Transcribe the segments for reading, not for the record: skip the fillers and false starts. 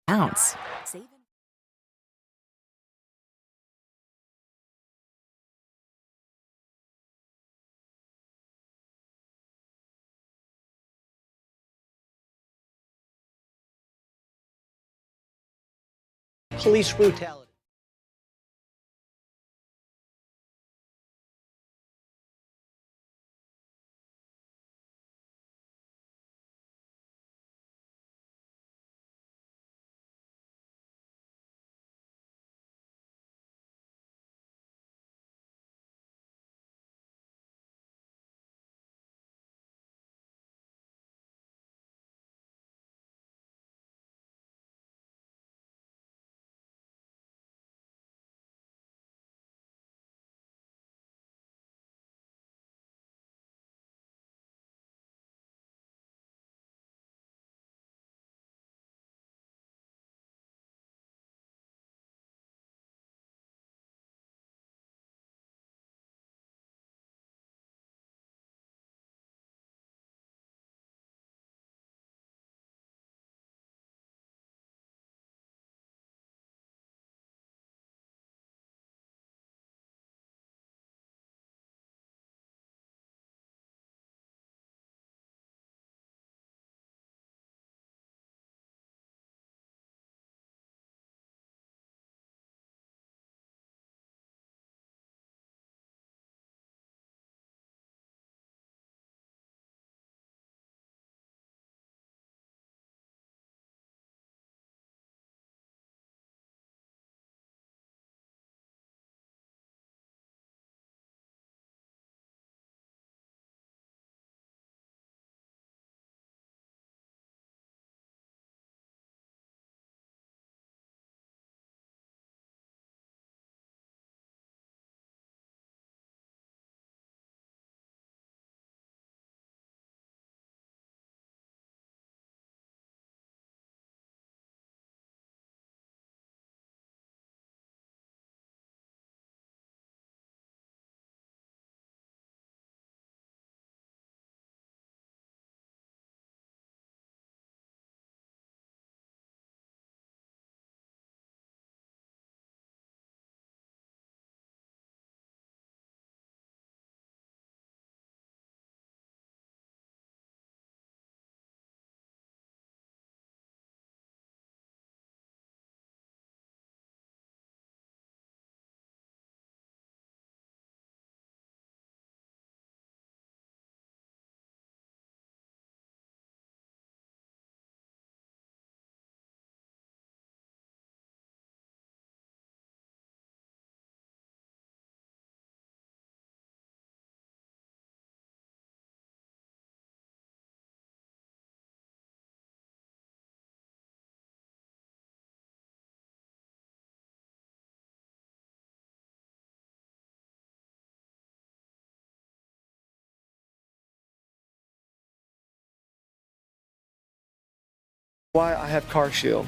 Ounce. Police brutality. Why I have Car Shield.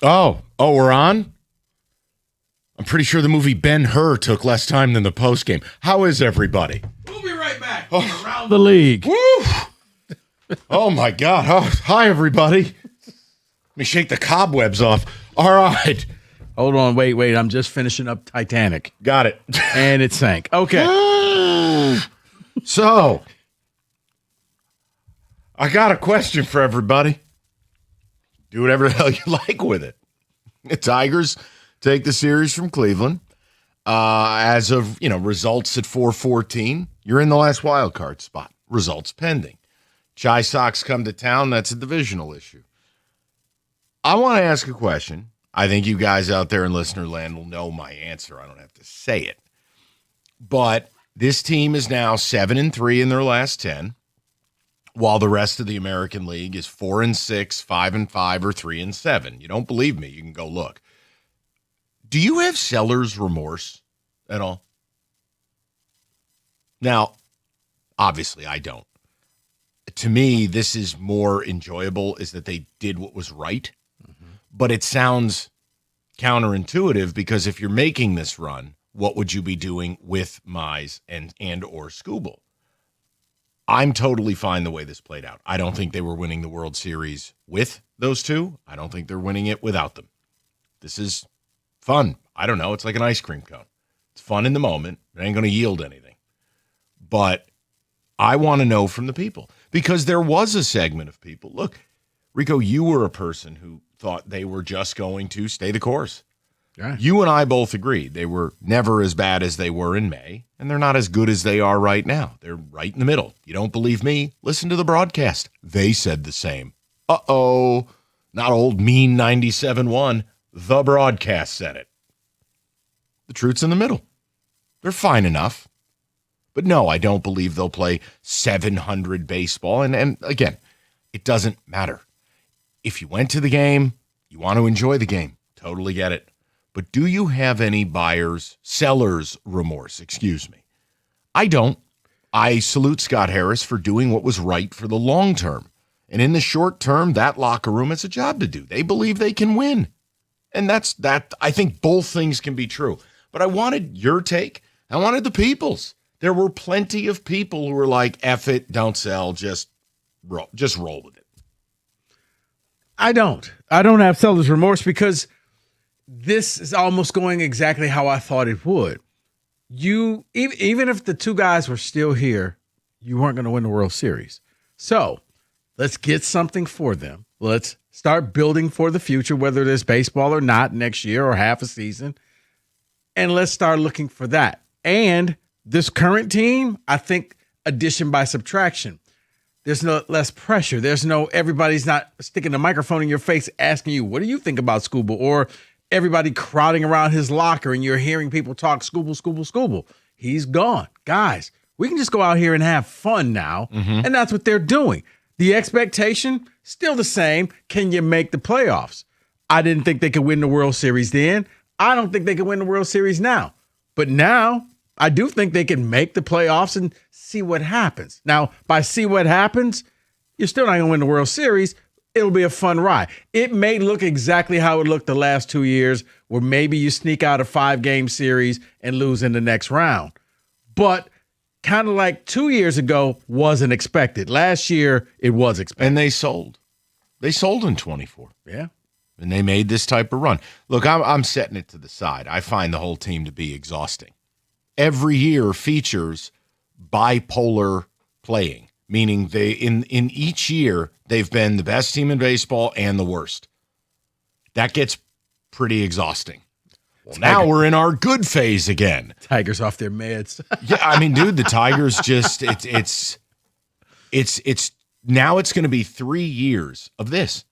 Oh, we're on? I'm pretty sure the movie Ben-Hur took less time than the postgame. How is everybody? We'll be right back. Around the league. Woo! Oh, my God. Oh, hi, everybody. Let me shake the cobwebs off. All right. Hold on. Wait. I'm just finishing up Titanic. Got it. And it sank. Okay. So, I got a question for everybody. Do whatever the hell you like with it. The Tigers take the series from Cleveland. As of, results at 4:14, you're in the last wild card spot. Results pending. Chi Sox come to town. That's a divisional issue. I want to ask a question. I think you guys out there in listener land will know my answer. I don't have to say it. But this team is now 7-3 in their last 10, while the rest of the American League is 4-6, 5-5, or 3-7. You don't believe me? You can go look. Do you have seller's remorse at all? Now, obviously, I don't. To me, this is more enjoyable, is that they did what was right. Mm-hmm. But it sounds counterintuitive, because if you're making this run, what would you be doing with Mize and or Skubal? I'm totally fine the way this played out. I don't think they were winning the World Series with those two. I don't think they're winning it without them. This is fun. I don't know. It's like an ice cream cone. It's fun in the moment. It ain't going to yield anything. But I want to know from the people, because there was a segment of people. Look, Rico, you were a person who thought they were just going to stay the course. Yeah. You and I both agreed they were never as bad as they were in May, and they're not as good as they are right now. They're right in the middle. You don't believe me? Listen to the broadcast. They said the same. Uh-oh. Not old mean 97.1. The broadcast said it. The truth's in the middle. They're fine enough. But no, I don't believe they'll play 700 baseball. And again, it doesn't matter. If you went to the game, you want to enjoy the game. Totally get it. But do you have any seller's remorse? Excuse me. I don't. I salute Scott Harris for doing what was right for the long term. And in the short term, that locker room has a job to do. They believe they can win. And that's that. I think both things can be true. But I wanted your take. I wanted the people's. There were plenty of people who were like, F it, don't sell, just roll with it. I don't have seller's remorse, because this is almost going exactly how I thought it would. You, even if the two guys were still here, you weren't going to win the World Series. So let's get something for them. Let's start building for the future, whether there's baseball or not next year or half a season. And let's start looking for that. And this current team, I think, addition by subtraction. There's no less pressure. Everybody's not sticking a microphone in your face asking you, what do you think about Skubal? Or everybody crowding around his locker and you're hearing people talk Skubal. He's gone. Guys, we can just go out here and have fun now. Mm-hmm. And that's what they're doing. The expectation, still the same. Can you make the playoffs? I didn't think they could win the World Series then. I don't think they can win the World Series now. But now, I do think they can make the playoffs and see what happens. Now, by see what happens, you're still not going to win the World Series. It'll be a fun ride. It may look exactly how it looked the last 2 years, where maybe you sneak out a 5-game series and lose in the next round. But kind of like 2 years ago, wasn't expected. Last year, it was expected. And they sold. They sold in 24. Yeah. And they made this type of run. Look, I'm setting it to the side. I find the whole team to be exhausting. Every year features bipolar playing, meaning they in each year they've been the best team in baseball and the worst. That gets pretty exhausting. Well, now we're in our good phase again. Tigers off their meds. Yeah, I mean, dude, the Tigers just it's now it's going to be 3 years of this.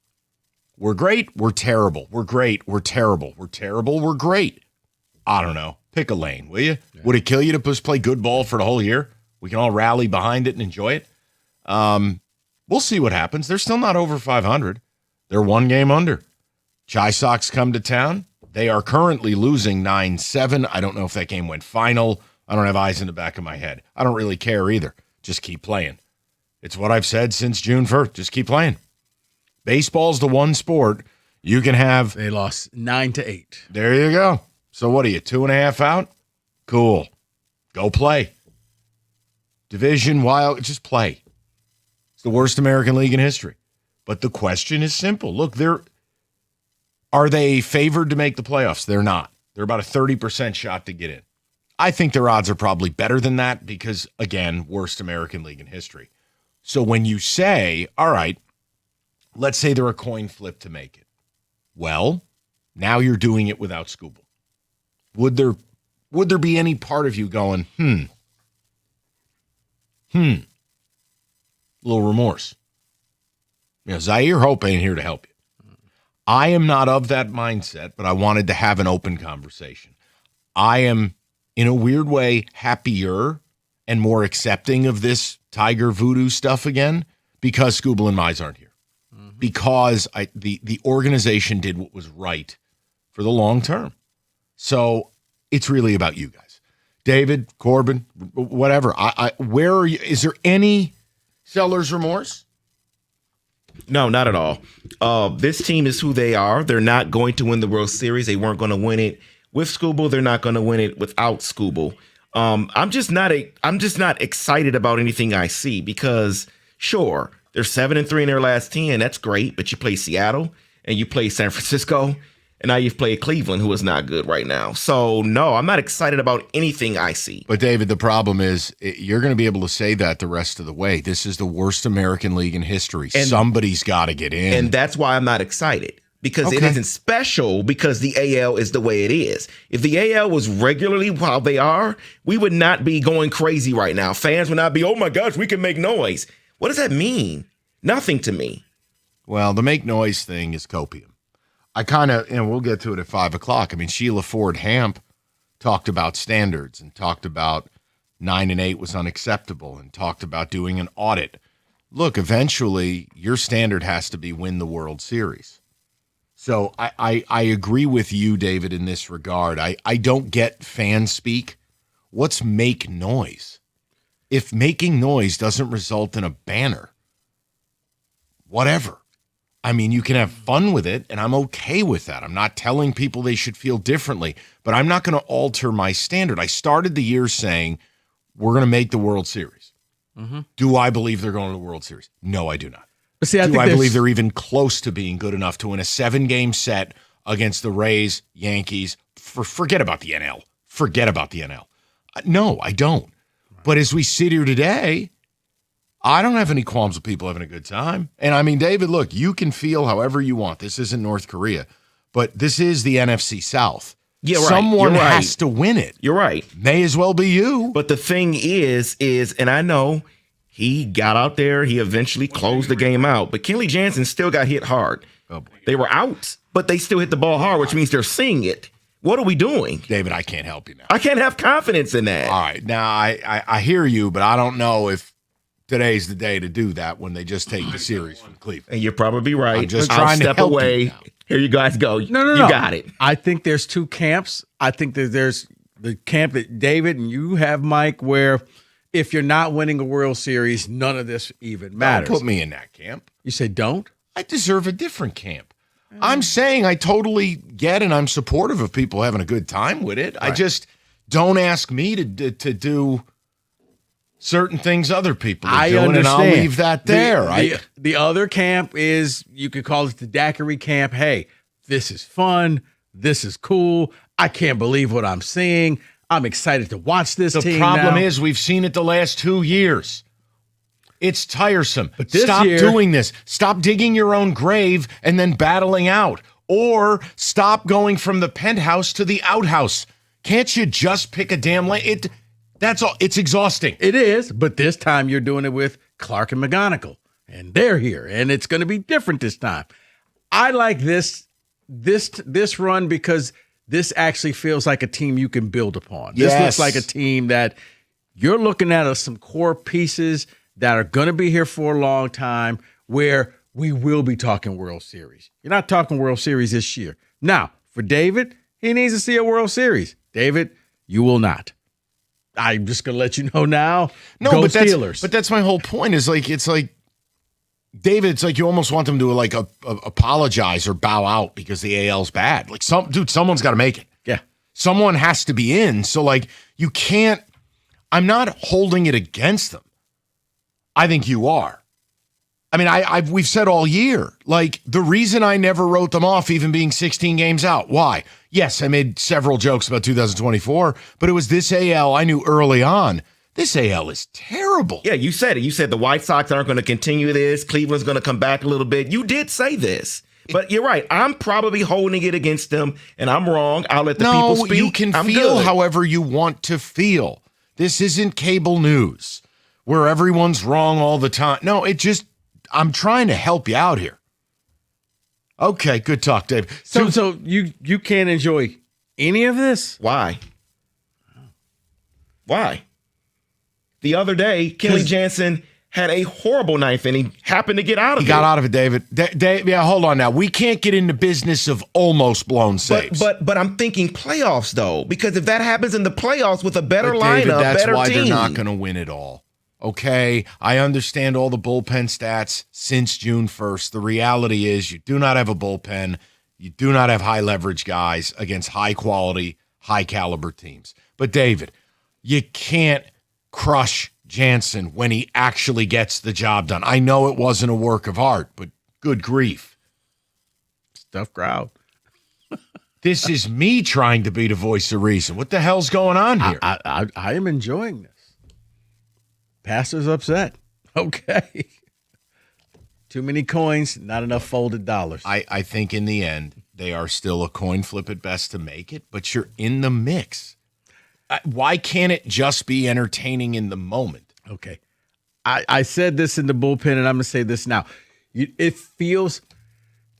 We're great, we're terrible. We're great, we're terrible. We're terrible, we're great. I don't know. Pick a lane, will you? Yeah. Would it kill you to just play good ball for the whole year? We can all rally behind it and enjoy it. We'll see what happens. They're still not over 500. They're 1 game under. Chi Sox come to town. They are currently losing 9-7. I don't know if that game went final. I don't have eyes in the back of my head. I don't really care either. Just keep playing. It's what I've said since June 1st. Just keep playing. Baseball's the one sport You can have. They lost 9-8. There you go. So what are you, 2.5 out? Cool. Go play. Division, wild, just play. It's the worst American League in history. But the question is simple. Look, are they favored to make the playoffs? They're not. They're about a 30% shot to get in. I think their odds are probably better than that because, again, worst American League in history. So when you say, all right, let's say they're a coin flip to make it. Well, now you're doing it without Skubal. Would there be any part of you going, a little remorse? Zaire Hope ain't here to help you. I am not of that mindset, but I wanted to have an open conversation. I am, in a weird way, happier and more accepting of this Tiger voodoo stuff again because Skubal and Mize aren't here. Mm-hmm. Because the organization did what was right for the long term. So it's really about you guys. David, Corbin, whatever. Where are you? Is there any seller's remorse? No, not at all. This team is who they are. They're not going to win the World Series. They weren't going to win it with Skubal. They're not going to win it without Skubal. I'm just not excited about anything I see because sure, they're 7-3 in their last 10. That's great, but you play Seattle and you play San Francisco, and now you've played Cleveland, who is not good right now. So no, I'm not excited about anything I see. But David, the problem is you're going to be able to say that the rest of the way. This is the worst American League in history. And somebody's got to get in. And that's why I'm not excited. Because it isn't special because the AL is the way it is. If the AL was regularly how they are, we would not be going crazy right now. Fans would not be, oh my gosh, we can make noise. What does that mean? Nothing to me. Well, the make noise thing is copium. I kind of, we'll get to it at 5 o'clock. I mean, Sheila Ford Hamp talked about standards and talked about 9-8 was unacceptable and talked about doing an audit. Look, eventually your standard has to be win the World Series. So I agree with you, David, in this regard. I don't get fan speak. What's make noise? If making noise doesn't result in a banner, whatever. I mean, you can have fun with it, and I'm okay with that. I'm not telling people they should feel differently, but I'm not going to alter my standard. I started the year saying we're going to make the World Series. Mm-hmm. Do I believe they're going to the World Series? No, I do not. But see, I believe they're even close to being good enough to win a 7-game set against the Rays, Yankees? Forget about the NL. Forget about the NL. No, I don't. But as we sit here today, I don't have any qualms with people having a good time. And I mean, David, look, you can feel however you want. This isn't North Korea, but this is the NFC South. Yeah, right. Someone has to win it. You're right. May as well be you. But the thing is, and I know he got out there, he eventually closed the game out, but Kenley Jansen still got hit hard. Oh, boy. They were out, but they still hit the ball hard, which means they're seeing it. What are we doing? David, I can't help you now. I can't have confidence in that. All right. Now, I hear you, but I don't know if today's the day to do that when they just take the series from Cleveland. And you're probably right. I'm just I'll trying step to help away. you now. Here you guys go. No. You got it. I think there's two camps. I think that there's the camp that David and you have, Mike, where if you're not winning a World Series, none of this even matters. Don't put me in that camp. You say don't? I deserve a different camp. I'm saying I totally get and I'm supportive of people having a good time with it. Right. I just don't ask me to do certain things other people are doing, understand. And I'll leave that there. The other camp is, you could call it the daiquiri camp. Hey, this is fun. This is cool. I can't believe what I'm seeing. I'm excited to watch this team. The problem now. is we've seen it the last 2 years. It's tiresome. But stop doing this. Stop digging your own grave and then battling out. Or stop going from the penthouse to the outhouse. Can't you just pick a damn lane? That's all. It's exhausting. It is, but this time you're doing it with Clark and McGonigal, and they're here, and it's going to be different this time. I like this run because this actually feels like a team you can build upon. Yes. This looks like a team that you're looking at some core pieces that are going to be here for a long time, where we will be talking World Series. You're not talking World Series this year. Now, for David, he needs to see a World Series. David, you will not. I'm just going to let you know now. No, Go but Steelers. That's my whole point. It's like David, it's like you almost want them to like apologize or bow out because the AL's bad. Like someone's got to make it. Yeah. Someone has to be in. So like you can't. I'm not holding it against them. I think you are. I mean, we've said all year, like the reason I never wrote them off, even being 16 games out. Why? Yes, I made several jokes about 2024, but it was this AL I knew early on. This AL is terrible. Yeah, you said it. You said the White Sox aren't going to continue this. Cleveland's going to come back a little bit. You did say this. But you're right. I'm probably holding it against them, and I'm wrong. I'll let the people speak. You can feel however you want to feel. This isn't cable news where everyone's wrong all the time. No, I'm trying to help you out here. Okay, good talk, Dave. So you can't enjoy any of this? Why? The other day, Kenley Jansen had a horrible ninth inning. Happened to get out of it. He got out of it, David. Yeah, hold on now. We can't get into business of almost blown saves. But I'm thinking playoffs, though, because if that happens in the playoffs with a better David, lineup, that's better why team. they're not going to win it all. Okay, I understand all the bullpen stats since June 1st. The reality is you do not have a bullpen. You do not have high leverage guys against high quality, high caliber teams. But David, you can't crush Jansen when he actually gets the job done. I know it wasn't a work of art, but good grief. Tough crowd. This is me trying to be the voice of reason. What the hell's going on here? I am enjoying this. Pastor's upset. Okay. Too many coins, not enough folded dollars. I think in the end, they are still a coin flip at best to make it, but you're in the mix. Why can't it just be entertaining in the moment? Okay. I said this in the bullpen, and I'm going to say this now. It feels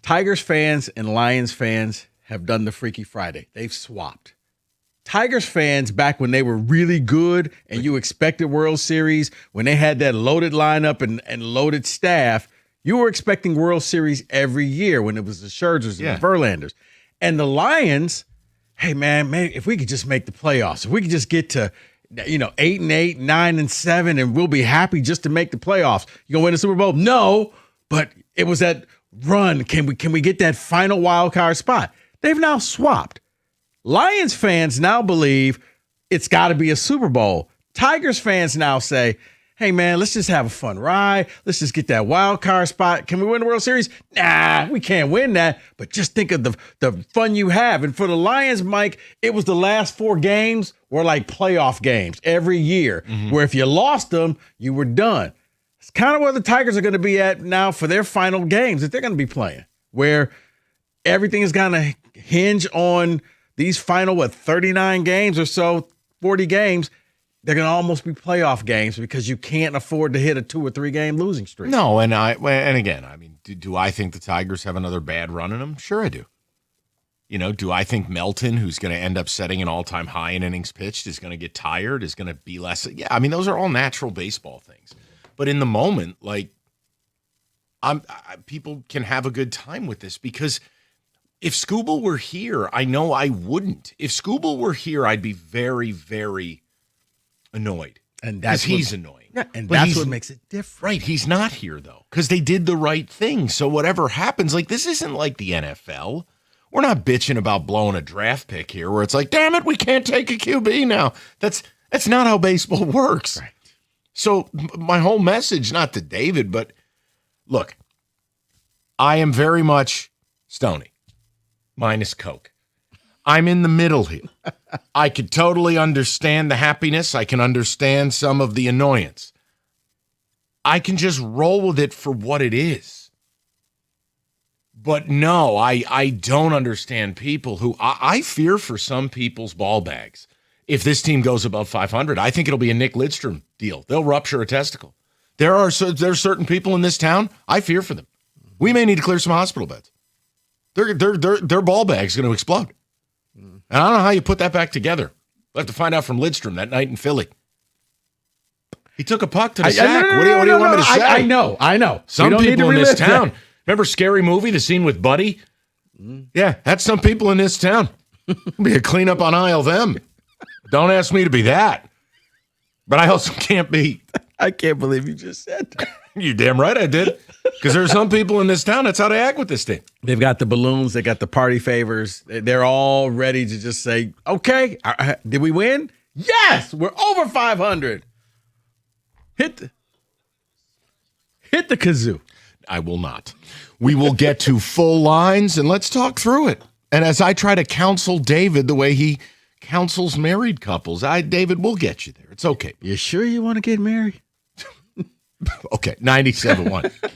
Tigers fans and Lions fans have done the Freaky Friday. They've swapped. Tigers fans, back when they were really good and you expected World Series, when they had that loaded lineup and loaded staff, you were expecting World Series every year when it was the Scherzers and the Verlanders. And the Lions, hey, man, if we could just make the playoffs, if we could just get to 8-8, 9-7, and we'll be happy just to make the playoffs. You gonna win the Super Bowl? No, but it was that run. Can we get that final wild card spot? They've now swapped. Lions fans now believe it's got to be a Super Bowl. Tigers fans now say, hey, man, let's just have a fun ride. Let's just get that wild card spot. Can we win the World Series? Nah, we can't win that. But just think of the fun you have. And for the Lions, Mike, it was the last 4 games were like playoff games every year, where if you lost them, you were done. It's kind of where the Tigers are going to be at now for their final games that they're going to be playing, where everything is going to hinge on these final, 39 games or so, 40 games. They're going to almost be playoff games because you can't afford to hit a 2 or 3 game losing streak. No, and again, I mean, do I think the Tigers have another bad run in them? Sure I do. Do I think Melton, who's going to end up setting an all-time high in innings pitched, is going to get tired, is going to be less? Yeah, I mean, those are all natural baseball things. But in the moment, like, people can have a good time with this because if Skubal were here, I know I wouldn't. If Skubal were here, I'd be very, very annoyed. And that's he's annoying. Yeah, and but that's what makes it different. Right. He's not here, though, because they did the right thing. So whatever happens, like, this isn't like the NFL. We're not bitching about blowing a draft pick here where it's like, damn it, we can't take a QB now. That's not how baseball works. Right. So my whole message, not to David, but look, I am very much Stoney, minus Coke. I'm in the middle here. I could totally understand the happiness. I can understand some of the annoyance. I can just roll with it for what it is. But no, I don't understand people who I fear for some people's ball bags. If this team goes above 500, I think it'll be a Nick Lidstrom deal. They'll rupture a testicle. There's certain people in this town, I fear for them. We may need to clear some hospital beds. Their ball bag's going to explode. And I don't know how you put that back together. We'll have to find out from Lidstrom that night in Philly. He took a puck to the sack. What do you want me to say? I know. Some people in this town. Remember Scary Movie, the scene with Buddy? Yeah, that's some people in this town. Be a cleanup on aisle them. Don't ask me to be that. But I also can't be. I can't believe you just said that. You damn right I did. Because there are some people in this town, that's how they act with this team. They've got the balloons. They got the party favors. They're all ready to just say, okay, did we win? Yes, we're over 500. Hit the kazoo. I will not. We will get to full lines, and let's talk through it. And as I try to counsel David the way he counsels married couples, David, we'll get you there. It's okay. You sure you want to get married? Okay, 97.1.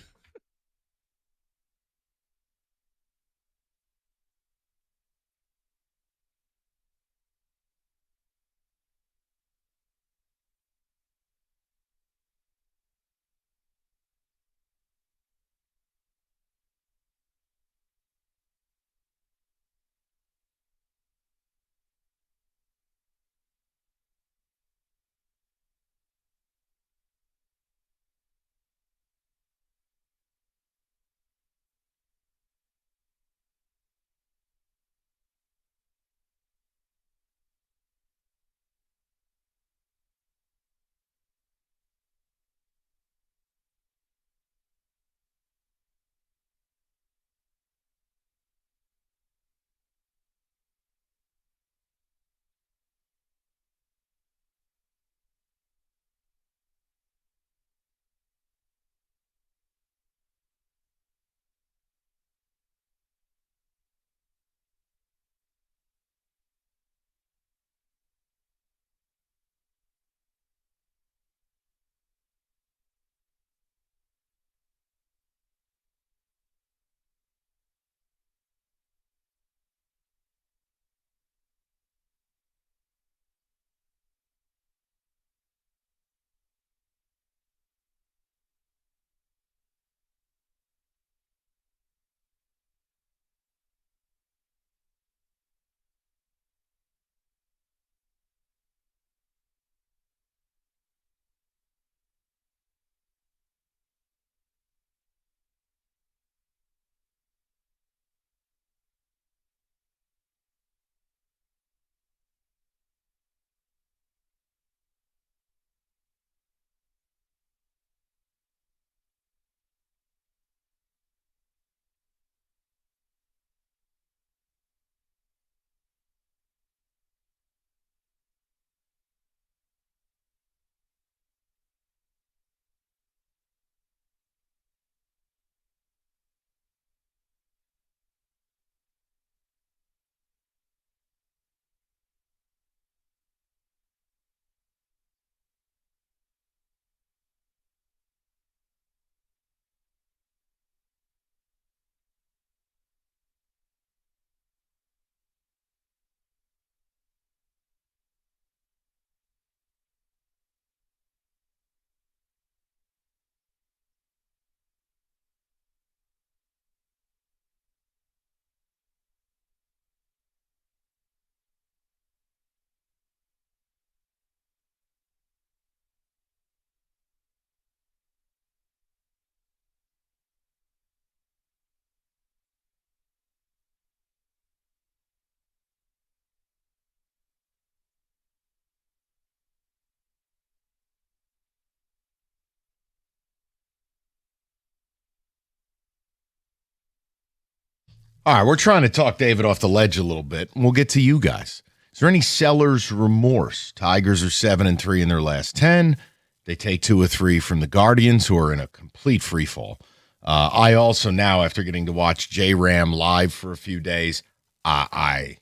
All right, we're trying to talk David off the ledge a little bit, and we'll get to you guys. Is there any seller's remorse? Tigers are 7-3 in their last 10. They take 2 of 3 from the Guardians, who are in a complete free fall. I also now, after getting to watch J-Ram live for a few days, it's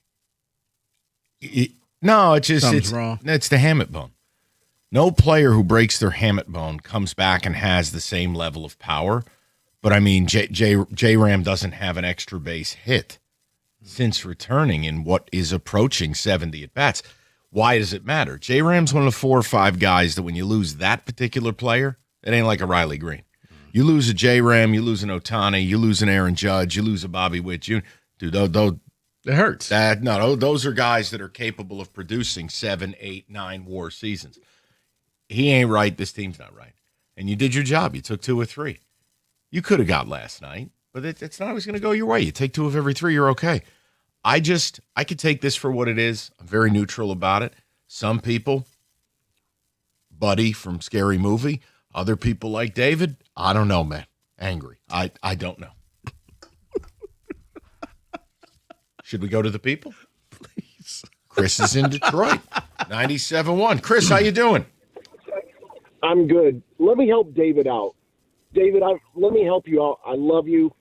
wrong. It's the hamate bone. No player who breaks their hamate bone comes back and has the same level of power. But I mean, J-Ram doesn't have an extra base hit since returning in what is approaching 70 at bats. Why does it matter? J-Ram's one of the 4 or 5 guys that when you lose that particular player, it ain't like a Riley Green. You lose a J-Ram, you lose an Ohtani, you lose an Aaron Judge, you lose a Bobby Witt Jr. Dude, It hurts. Those are guys that are capable of producing 7, 8, 9 WAR seasons. He ain't right. This team's not right. And you did your job. You took 2 or 3. You could have got last night, but it's not always going to go your way. You take 2 of every 3, you're okay. I could take this for what it is. I'm very neutral about it. Some people, Buddy from Scary Movie, other people like David, I don't know, man. angry? I don't know. Should we go to the people? Please. Chris is in Detroit. 97.1. Chris, how you doing? I'm good. Let me help David out. David, let me help you out. I love you.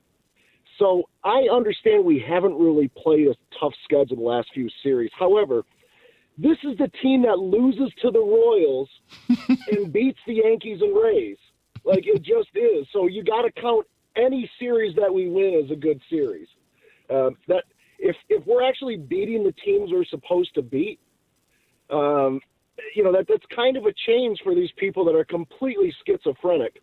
So I understand we haven't really played a tough schedule the last few series. However, this is the team that loses to the Royals and beats the Yankees and Rays. Like, it just is. So you got to count any series that we win as a good series. That if we're actually beating the teams we're supposed to beat, that's kind of a change for these people that are completely schizophrenic.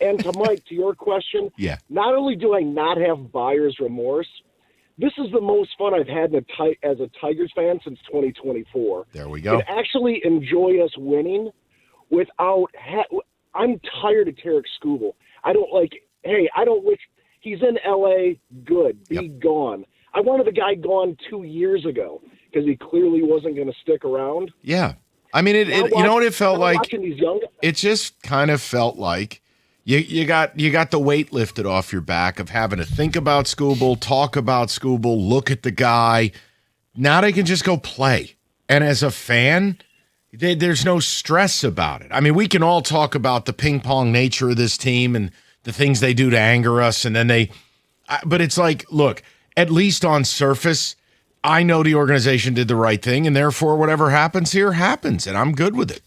And to Mike, to your question, Yeah. Not only do I not have buyer's remorse, this is the most fun I've had as a Tigers fan since 2024. There we go. To actually enjoy us winning without I'm tired of Tarek Skubal. I don't wish he's in L.A. Good. Be gone. I wanted the guy gone 2 years ago because he clearly wasn't going to stick around. Yeah. I mean, you know what it felt like? These young guys. It just kind of felt like you got the weight lifted off your back of having to think about Skubal, talk about Skubal, look at the guy. Now they can just go play. And as a fan, there's no stress about it. I mean, we can all talk about the ping pong nature of this team and the things they do to anger us. And then but it's like, look, at least on surface, I know the organization did the right thing, and therefore whatever happens here happens, and I'm good with it.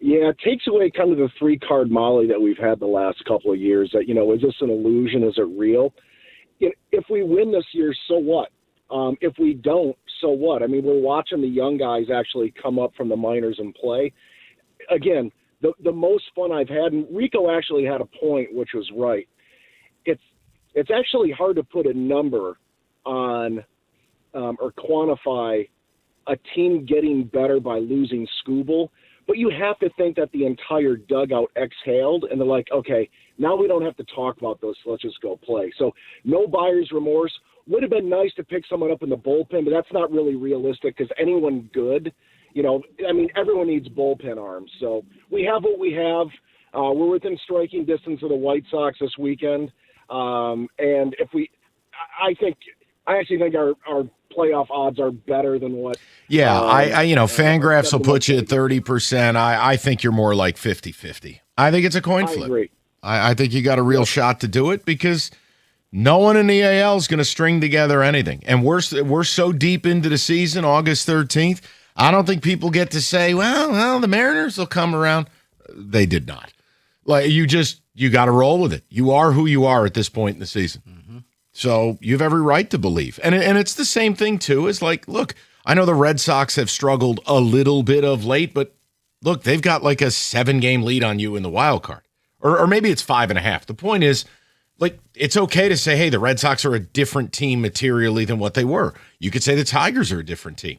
Yeah, it takes away kind of the 3-card Molly that we've had the last couple of years. That, is this an illusion? Is it real? If we win this year, so what? If we don't, so what? I mean, we're watching the young guys actually come up from the minors and play. Again, the most fun I've had, and Rico actually had a point, which was right. It's actually hard to put a number on or quantify a team getting better by losing Skubal, but you have to think that the entire dugout exhaled and they're like, okay, now we don't have to talk about this. Let's just go play. So no buyer's remorse. Would have been nice to pick someone up in the bullpen, but that's not really realistic because anyone good, everyone needs bullpen arms. So we have what we have. We're within striking distance of the White Sox this weekend. And I actually think our playoff odds are better than what. Yeah, Fangraphs will put you at 30%. I think you're more like 50-50. I think it's a coin flip. I agree. I think you got a real shot to do it because no one in the AL is going to string together anything. And we're so deep into the season, August 13th, I don't think people get to say, well, the Mariners will come around. They did not. Like, you got to roll with it. You are who you are at this point in the season. Mm-hmm. So you have every right to believe. And it's the same thing, too, as like, look, I know the Red Sox have struggled a little bit of late, but look, they've got like a 7-game lead on you in the wild card. Or maybe it's 5.5. The point is, like, it's okay to say, hey, the Red Sox are a different team materially than what they were. You could say the Tigers are a different team.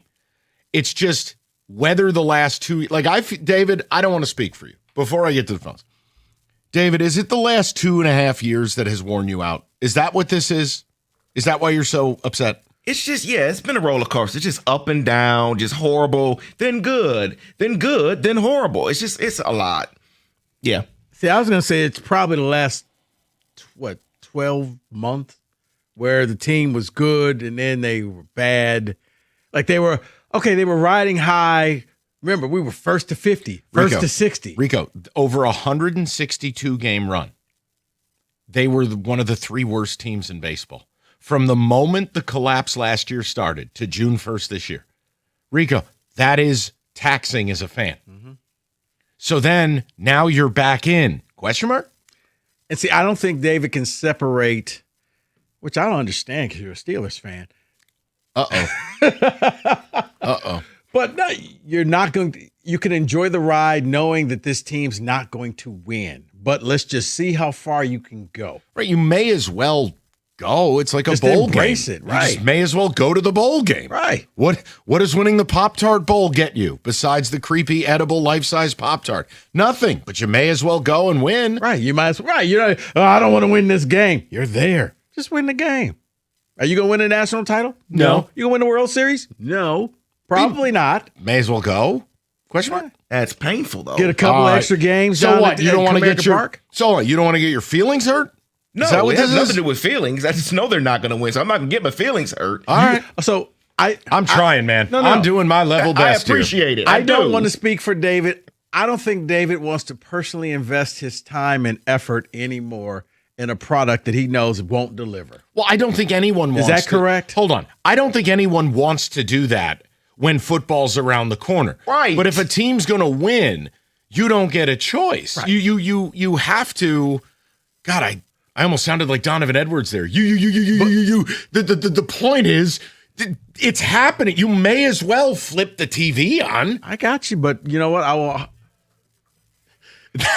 It's just whether the last two, David, I don't want to speak for you before I get to the phones. David, is it the last 2.5 years that has worn you out? Is that what this is? Is that why you're so upset? It's just, it's been a roller coaster. It's just up and down, just horrible, then good, then horrible. It's a lot. Yeah. See, I was going to say it's probably the last, 12 months where the team was good and then they were bad. Like they were riding high. Remember, we were first to 50, first to 60. Rico, over 162-game run. They were one of the 3 worst teams in baseball. From the moment the collapse last year started to June 1st this year. Rico, that is taxing as a fan. Mm-hmm. So then, now you're back in. Question mark? And see, I don't think David can separate, which I don't understand because you're a Steelers fan. Uh-oh. But no, you're not going to, you can enjoy the ride knowing that this team's not going to win. But let's just see how far you can go. Right, you may as well go. It's like just a bowl embrace game. It, right. You just may as well go to the bowl game. Right. What does winning the Pop-Tart Bowl get you besides the creepy edible life-size Pop-Tart? Nothing, but you may as well go and win. Right, you might as well. Right, I don't want to win this game. You're there. Just win the game. Are you going to win a national title? No. You going to win the World Series? No. Probably not. May as well go? Question mark? That's painful though. Get a couple extra games. So down what? at- You don't at want to Comerica get your Park? So what? You don't want to get your feelings hurt? No, Is that what it has this nothing is? to do with feelings. I just know they're not going to win, so I'm not going to get my feelings hurt. All right. So I'm trying, man. No. I'm doing my level I best here. appreciate it. I don't do. want to speak for David. I don't think David wants to personally invest his time and effort anymore in a product that he knows won't deliver. Well, I don't think anyone wants that to- correct? Hold on. I don't think anyone wants to do that when football's around the corner. Right. But if a team's going to win, you don't get a choice. Right. You have to. God, I almost sounded like Donovan Edwards there. You. The point is, it's happening. You may as well flip the TV on. I got you, but you know what?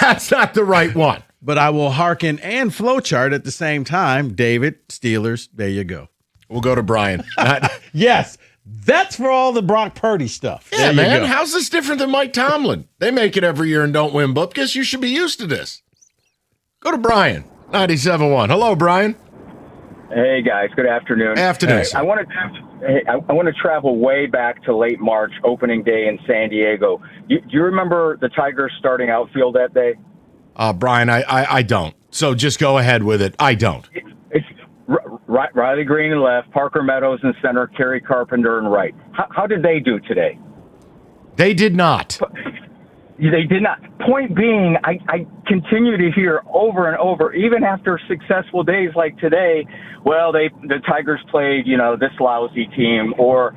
That's not the right one. But I will hearken and flowchart at the same time. David, Steelers, there you go. We'll go to Brian. Yes, that's for all the Brock Purdy stuff. Yeah, There you man. go. How's this different than Mike Tomlin? They make it every year and don't win, but guess you should be used to this. Go to Brian, 97.1. Hello, Brian. Hey guys, good afternoon. Afternoon. Hey, I want to travel way back to late March, opening day in San Diego. Do you remember the Tigers starting outfield that day? Brian, I don't. So just go ahead with it. I don't. It's Riley Green in left, Parker Meadows in center, Kerry Carpenter in right. How did they do today? They did not. They did not. Point being, I continue to hear over and over, even after successful days like today, well, the Tigers played, this lousy team, or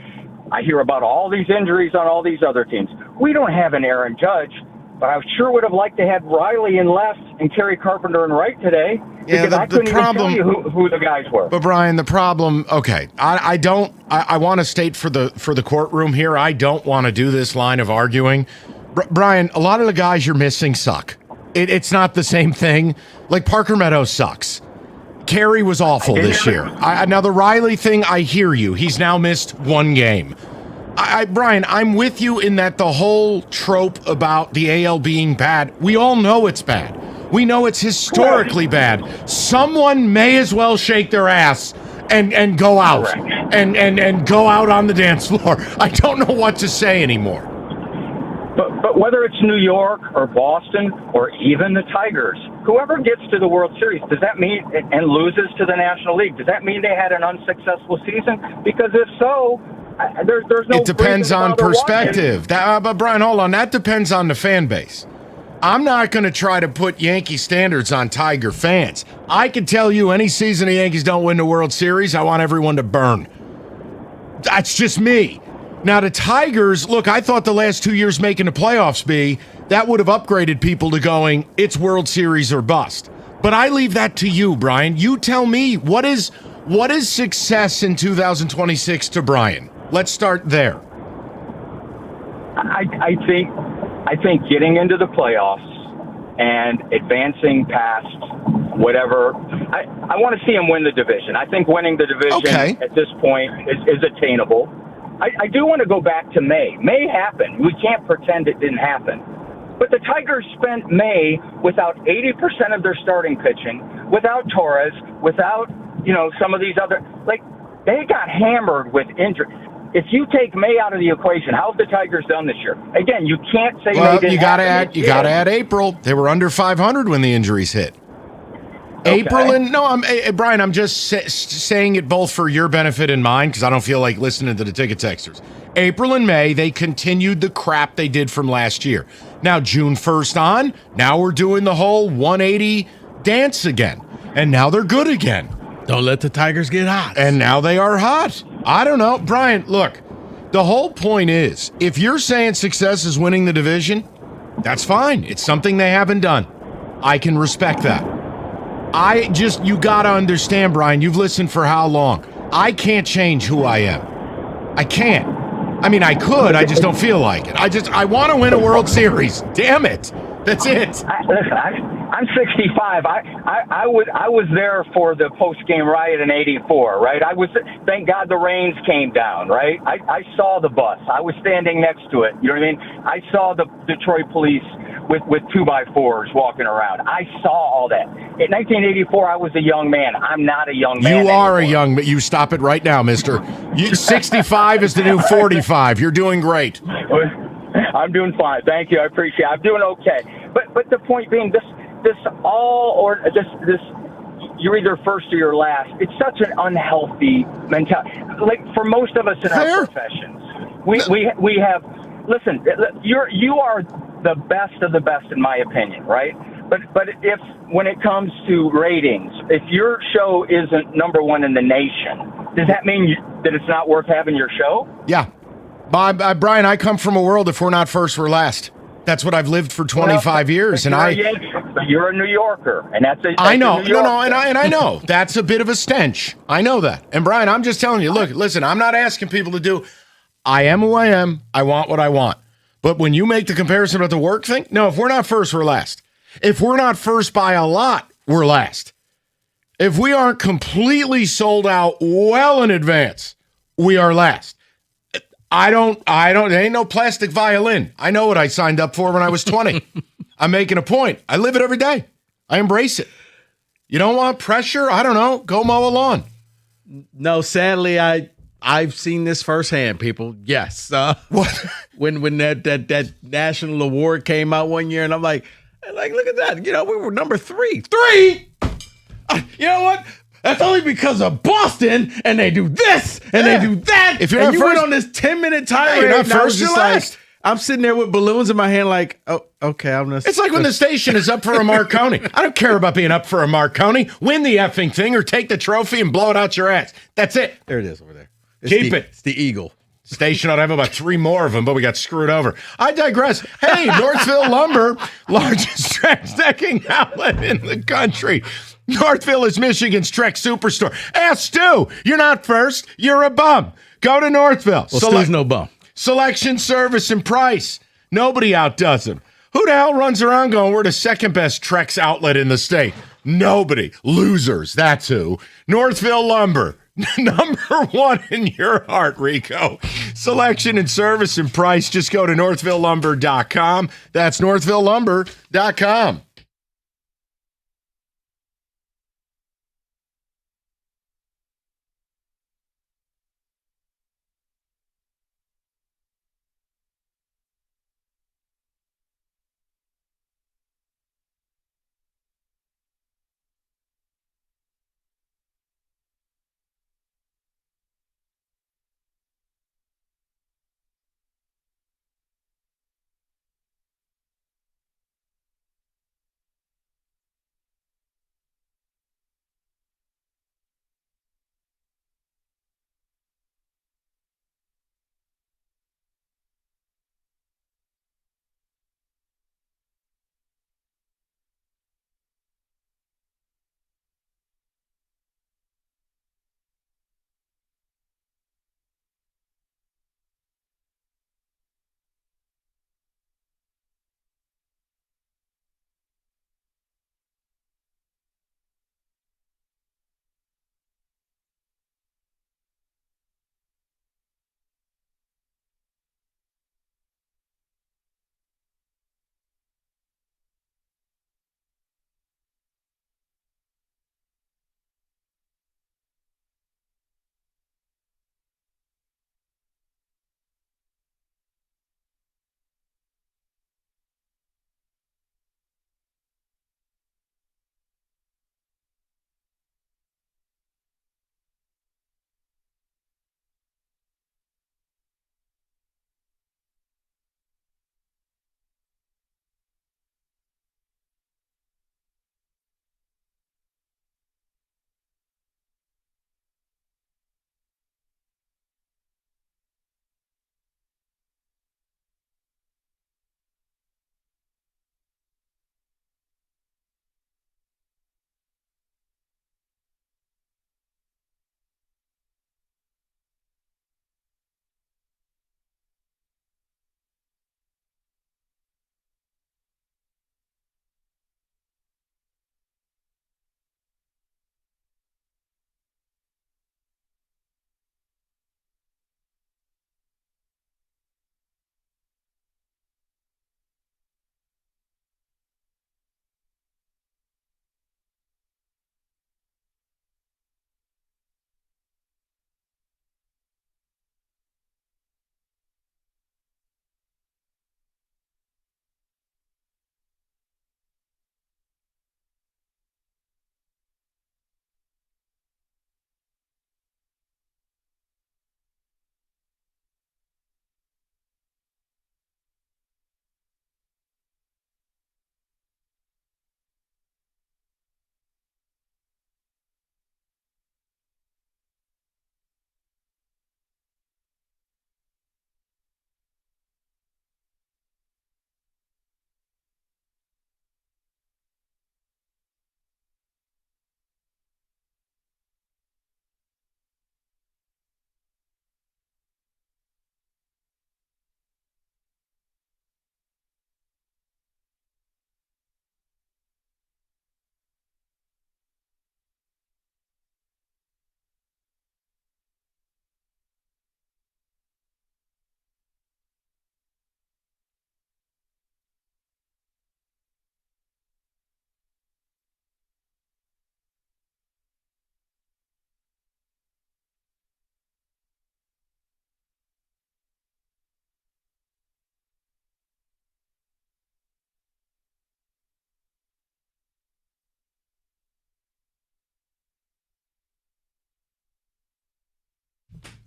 I hear about all these injuries on all these other teams. We don't have an Aaron Judge, but I sure would have liked to have Riley in left and Kerry Carpenter in right today, because I couldn't even tell you who the guys were. But Brian, the problem, okay, I want to state for the courtroom here, I don't want to do this line of arguing. Brian, a lot of the guys you're missing suck. It's not the same thing. Like Parker Meadows sucks. Kerry was awful this year. Now the Riley thing, I hear you. He's now missed one game. Brian, I'm with you in that the whole trope about the AL being bad, we all know it's bad. We know it's historically bad. Someone may as well shake their ass and go out and go out on the dance floor. I don't know what to say anymore. But whether it's New York or Boston or even the Tigers, whoever gets to the World Series, does that mean, and loses to the National League, does that mean they had an unsuccessful season? Because if so, there's no. It depends reason to on bother perspective. But Brian, hold on. That depends on the fan base. I'm not going to try to put Yankee standards on Tiger fans. I can tell you any season the Yankees don't win the World Series, I want everyone to burn. That's just me. Now, the Tigers, look, I thought the last 2 years making the playoffs that would have upgraded people to going, it's World Series or bust. But I leave that to you, Brian. You tell me, what is success in 2026 to Brian? Let's start there. I think getting into the playoffs and advancing past whatever. I want to see him win the division. I think winning the division at this point is attainable. I do want to go back to May. May happened. We can't pretend it didn't happen. But the Tigers spent May without 80% of their starting pitching, without Torres, without, some of these other, they got hammered with injury. If you take May out of the equation, how have the Tigers done this year? Again, you can't say May didn't you got to happen. add add April. They were under 500 when the injuries hit. Okay. April and Brian, I'm just saying it both for your benefit and mine because I don't feel like listening to the ticket texters. April and May, they continued the crap they did from last year. Now, June 1st on, now we're doing the whole 180 dance again. And now they're good again. Don't let the Tigers get hot. And now they are hot. I don't know. Brian, look, the whole point is, if you're saying success is winning the division, that's fine. It's something they haven't done. I can respect that. You got to understand, Brian, you've listened for how long? I can't change who I am. I can't. I mean, I could. I just don't feel like it. I want to win a World Series. Damn it. That's it. Listen, I'm 65. I was there for the post-game riot in '84, right? Thank God the rains came down, right? I saw the bus. I was standing next to it. You know what I mean? I saw the Detroit police with 2x4s walking around. I saw all that. In 1984, I was a young man. I'm not a young man. You are anymore. a young man. You stop it right now, mister. 65 is the new 45. You're doing great. I'm doing fine. Thank you. I appreciate it. I'm doing okay. But the point being, this you're either first or you're last. It's such an unhealthy mentality. Like for most of us in our professions, we have. Listen, you are the best of the best in my opinion, right? But if when it comes to ratings, if your show isn't number one in the nation, does that mean that it's not worth having your show? Yeah. Brian, I come from a world, if we're not first, we're last. That's what I've lived for 25 years. And you're a New Yorker, and that's I know. And I know. That's a bit of a stench. I know that. And Brian, I'm just telling you, look, listen, I'm not asking people to do. I am who I am. I want what I want. But when you make the comparison about the work thing, no, if we're not first, we're last. If we're not first by a lot, we're last. If we aren't completely sold out well in advance, we are last. There ain't no plastic violin. I know what I signed up for when I was 20. I'm making a point. I live it every day. I embrace it. You don't want pressure? I don't know. Go mow a lawn. No, sadly, I've seen this firsthand, people. Yes. What? When that national award came out one year, and I'm like, look at that. We were number 3. 3? You know what? That's only because of Boston, and they do this, and they do that. If you're not you first, went on this 10-minute tirade. You're not first, you're last. I'm sitting there with balloons in my hand like, oh, okay, I'm going to... It's like when the station is up for a Marconi. I don't care about being up for a Marconi. Win the effing thing or take the trophy and blow it out your ass. That's it. There it is over there. Keep it. It's the Eagle. Station ought to have about 3 more of them, but we got screwed over. I digress. Hey, Northville Lumber, largest Trex decking outlet in the country. Northville is Michigan's Trex superstore. Ask Stu. You're not first. You're a bum. Go to Northville. Well, Stu's no bum. Selection, service, and price. Nobody outdoes them. Who the hell runs around going, we're the second best Trex outlet in the state? Nobody. Losers. That's who. Northville Lumber. Number 1 in your heart, Rico. Selection and service and price. Just go to northvillelumber.com. That's northvillelumber.com.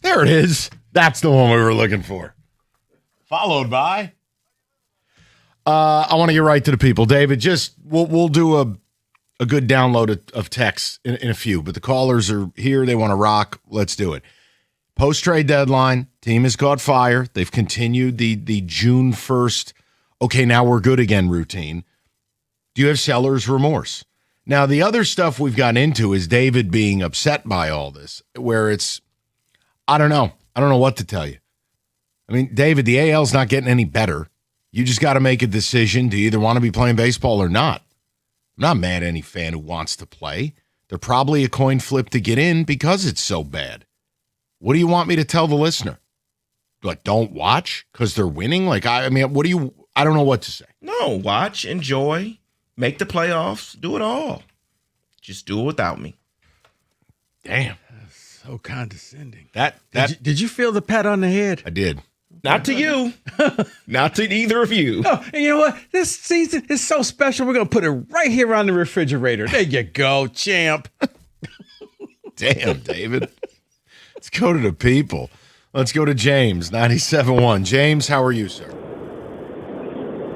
There it is. That's the one we were looking for. Followed by. I want to get right to the people. David, just we'll do a good download of texts in a few, but the callers are here. They want to rock. Let's do it. Post-trade deadline, team has caught fire. They've continued the June 1st, okay, now we're good again routine. Do you have seller's remorse? Now, the other stuff we've gotten into is David being upset by all this, where it's, I don't know. I don't know what to tell you. I mean, David, the AL's not getting any better. You just got to make a decision. Do you either want to be playing baseball or not? I'm not mad at any fan who wants to play. They're probably a coin flip to get in because it's so bad. What do you want me to tell the listener? Like, don't watch because they're winning? Like, I mean, I don't know what to say. No, watch, enjoy, make the playoffs, do it all. Just do it without me. Damn. So condescending. Did you feel the pat on the head? I did. Not to you. Not to either of you. Oh, and you know what? This season is so special. We're going to put it right here on the refrigerator. There you go, champ. Damn, David. Let's go to the people. Let's go to James, 97.1. James, how are you, sir?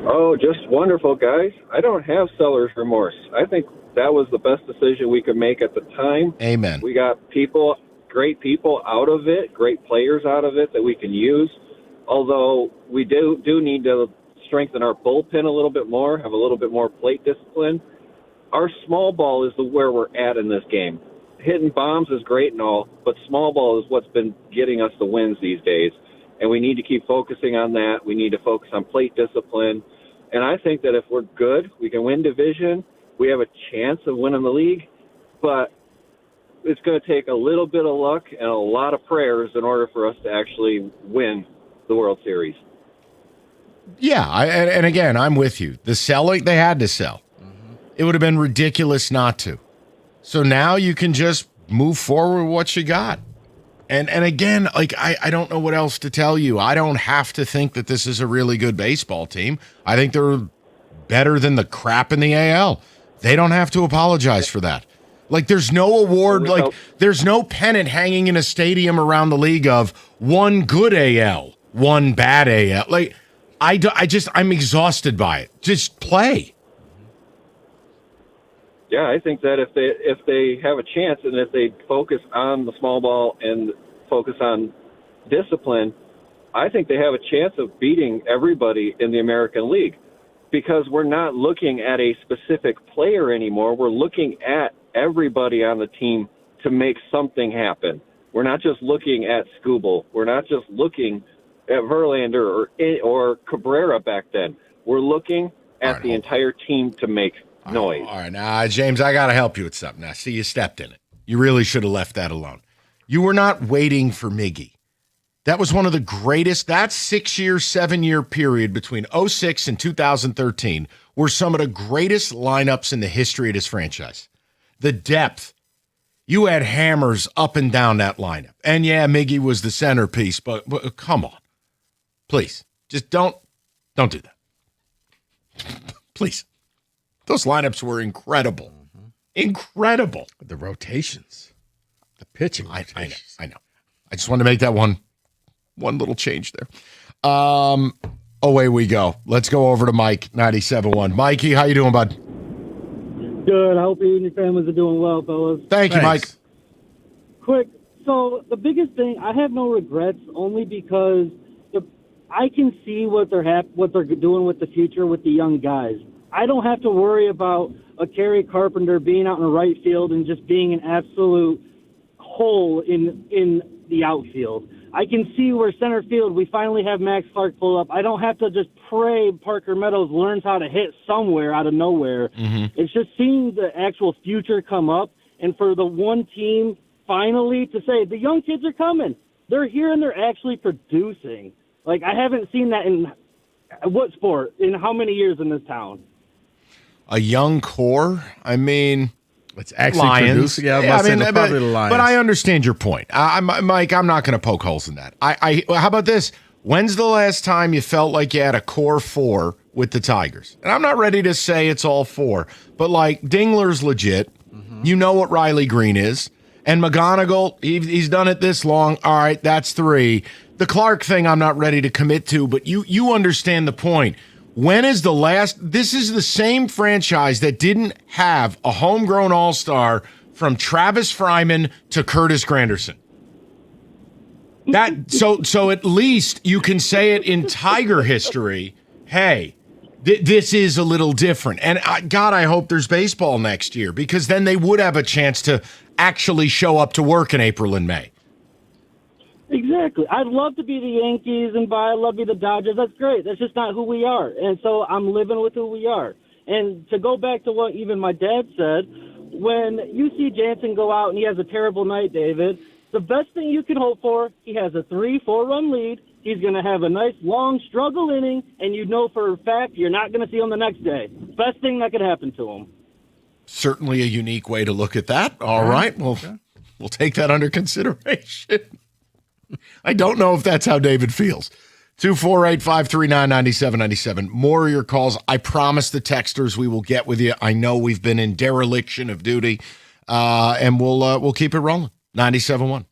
Oh, just wonderful, guys. I don't have seller's remorse. I think that was the best decision we could make at the time. Amen. We got great people out of it, great players out of it that we can use. Although we do need to strengthen our bullpen a little bit more, have a little bit more plate discipline. Our small ball is where we're at in this game. Hitting bombs is great and all, but small ball is what's been getting us the wins these days. And we need to keep focusing on that. We need to focus on plate discipline. And I think that if we're good, we can win division. We have a chance of winning the league. But it's going to take a little bit of luck and a lot of prayers in order for us to actually win the World Series. Yeah, and again, I'm with you. The selling, they had to sell. Mm-hmm. It would have been ridiculous not to. So now you can just move forward with what you got. And again, like I don't know what else to tell you. I don't have to think that this is a really good baseball team. I think they're better than the crap in the AL. They don't have to apologize for that. Like, there's no award, like, there's no pennant hanging in a stadium around the league of one good AL, one bad AL. Like, I'm exhausted by it. Just play. Yeah, I think that if they have a chance and if they focus on the small ball and focus on discipline, I think they have a chance of beating everybody in the American League, because we're not looking at a specific player anymore. We're looking at everybody on the team to make something happen. We're not just looking at Skubal. We're not just looking at Verlander or Cabrera back then. We're looking at the entire team to make noise. All right. Now, James, I got to help you with something. Now, see, you stepped in it. You really should have left that alone. You were not waiting for Miggy. That was one of the greatest. That 6-year, 7-year period between 2006 and 2013 were some of the greatest lineups in the history of this franchise. The depth. You had hammers up and down that lineup. And yeah, Miggy was the centerpiece, but come on. Please, just don't do that. Please. Those lineups were incredible. Mm-hmm. Incredible. The rotations. The pitching rotations. I know. I just wanted to make that one little change there. Away we go. Let's go over to Mike, 97.1. Mikey, how you doing, bud? Good. I hope you and your families are doing well, fellas. Thank you, Mike. Quick. So the biggest thing, I have no regrets, only because I can see what they're doing with the future with the young guys. I don't have to worry about a Kerry Carpenter being out in the right field and just being an absolute hole in the outfield. I can see where center field, we finally have Max Clark pull up. I don't have to just pray Parker Meadows learns how to hit somewhere out of nowhere. Mm-hmm. It's just seeing the actual future come up, and for the one team finally to say, the young kids are coming. They're here and they're actually producing. Like, I haven't seen that in what sport, in how many years in this town? A young core? I mean, it's actually Lions. Producing. Yeah, I mean, probably the Lions. But I understand your point. Mike, I'm not going to poke holes in that. How about this? When's the last time you felt like you had a core 4 with the Tigers? And I'm not ready to say it's all 4, but like Dingler's legit. Mm-hmm. You know what Riley Green is. And McGonigal, he's done it this long. All right, that's 3. The Clark thing I'm not ready to commit to, but you understand the point. When is the last? This is the same franchise that didn't have a homegrown all-star from Travis Fryman to Curtis Granderson. That so at least you can say it in Tiger history. Hey, this is a little different. And God, I hope there's baseball next year, because then they would have a chance to actually show up to work in April and May. Exactly. I'd love to be the Yankees and I'd love to be the Dodgers. That's great. That's just not who we are. And so I'm living with who we are. And to go back to what even my dad said, when you see Jansen go out and he has a terrible night, David, the best thing you can hope for, he has a 3-4 run lead. He's going to have a nice long struggle inning, and you know for a fact you're not going to see him the next day. Best thing that could happen to him. Certainly a unique way to look at that. All right. Well, we'll take that under consideration. I don't know if that's how David feels. 248-539-9797. More of your calls. I promise the texters we will get with you. I know we've been in dereliction of duty, and we'll keep it rolling. 97.1.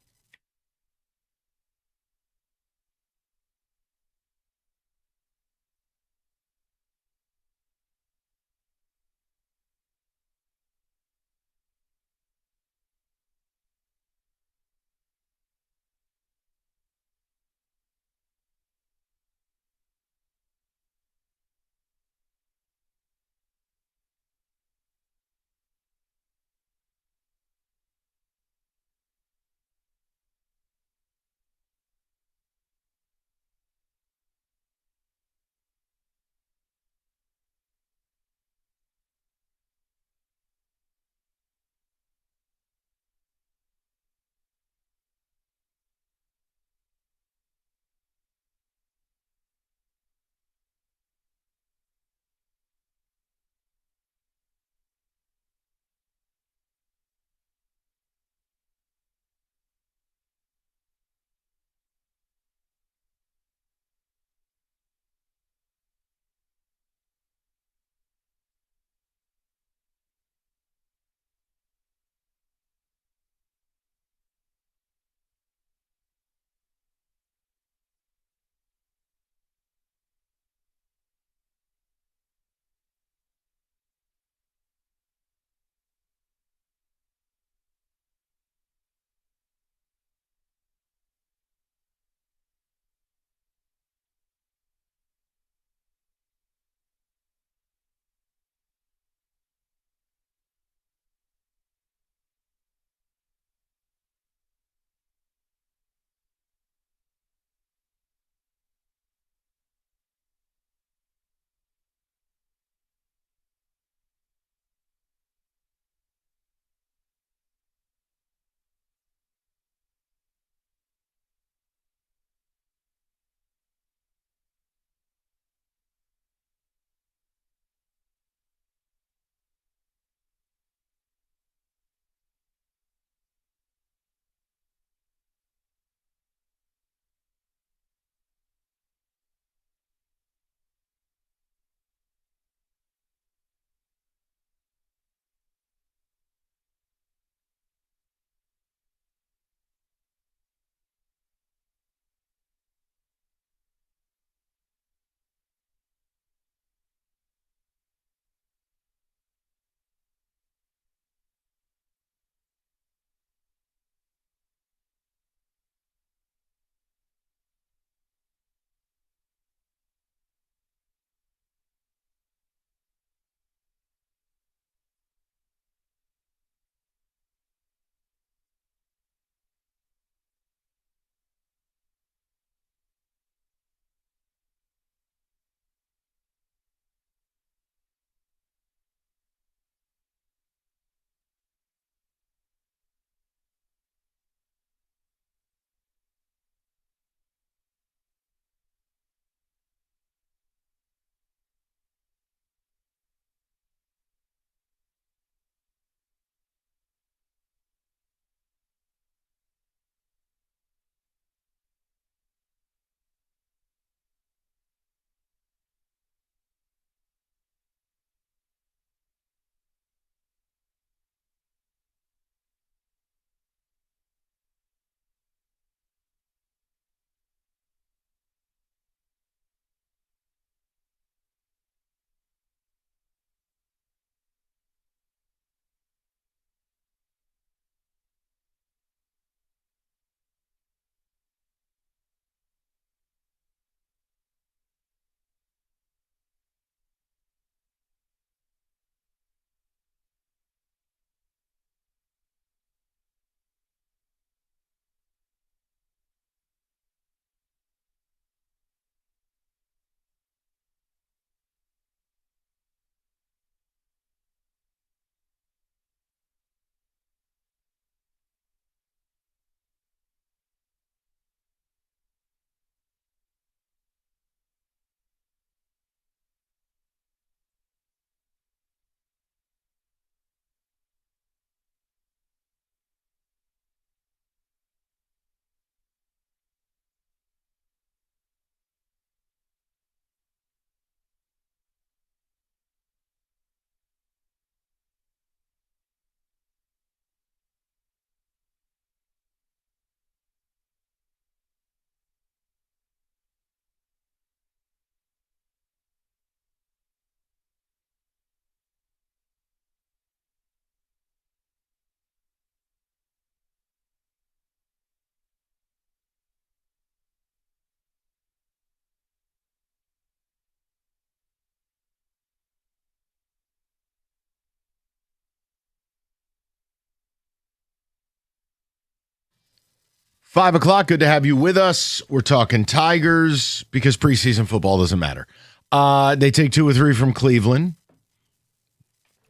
5 o'clock. Good to have you with us. We're talking Tigers because preseason football doesn't matter. They take 2 or 3 from Cleveland.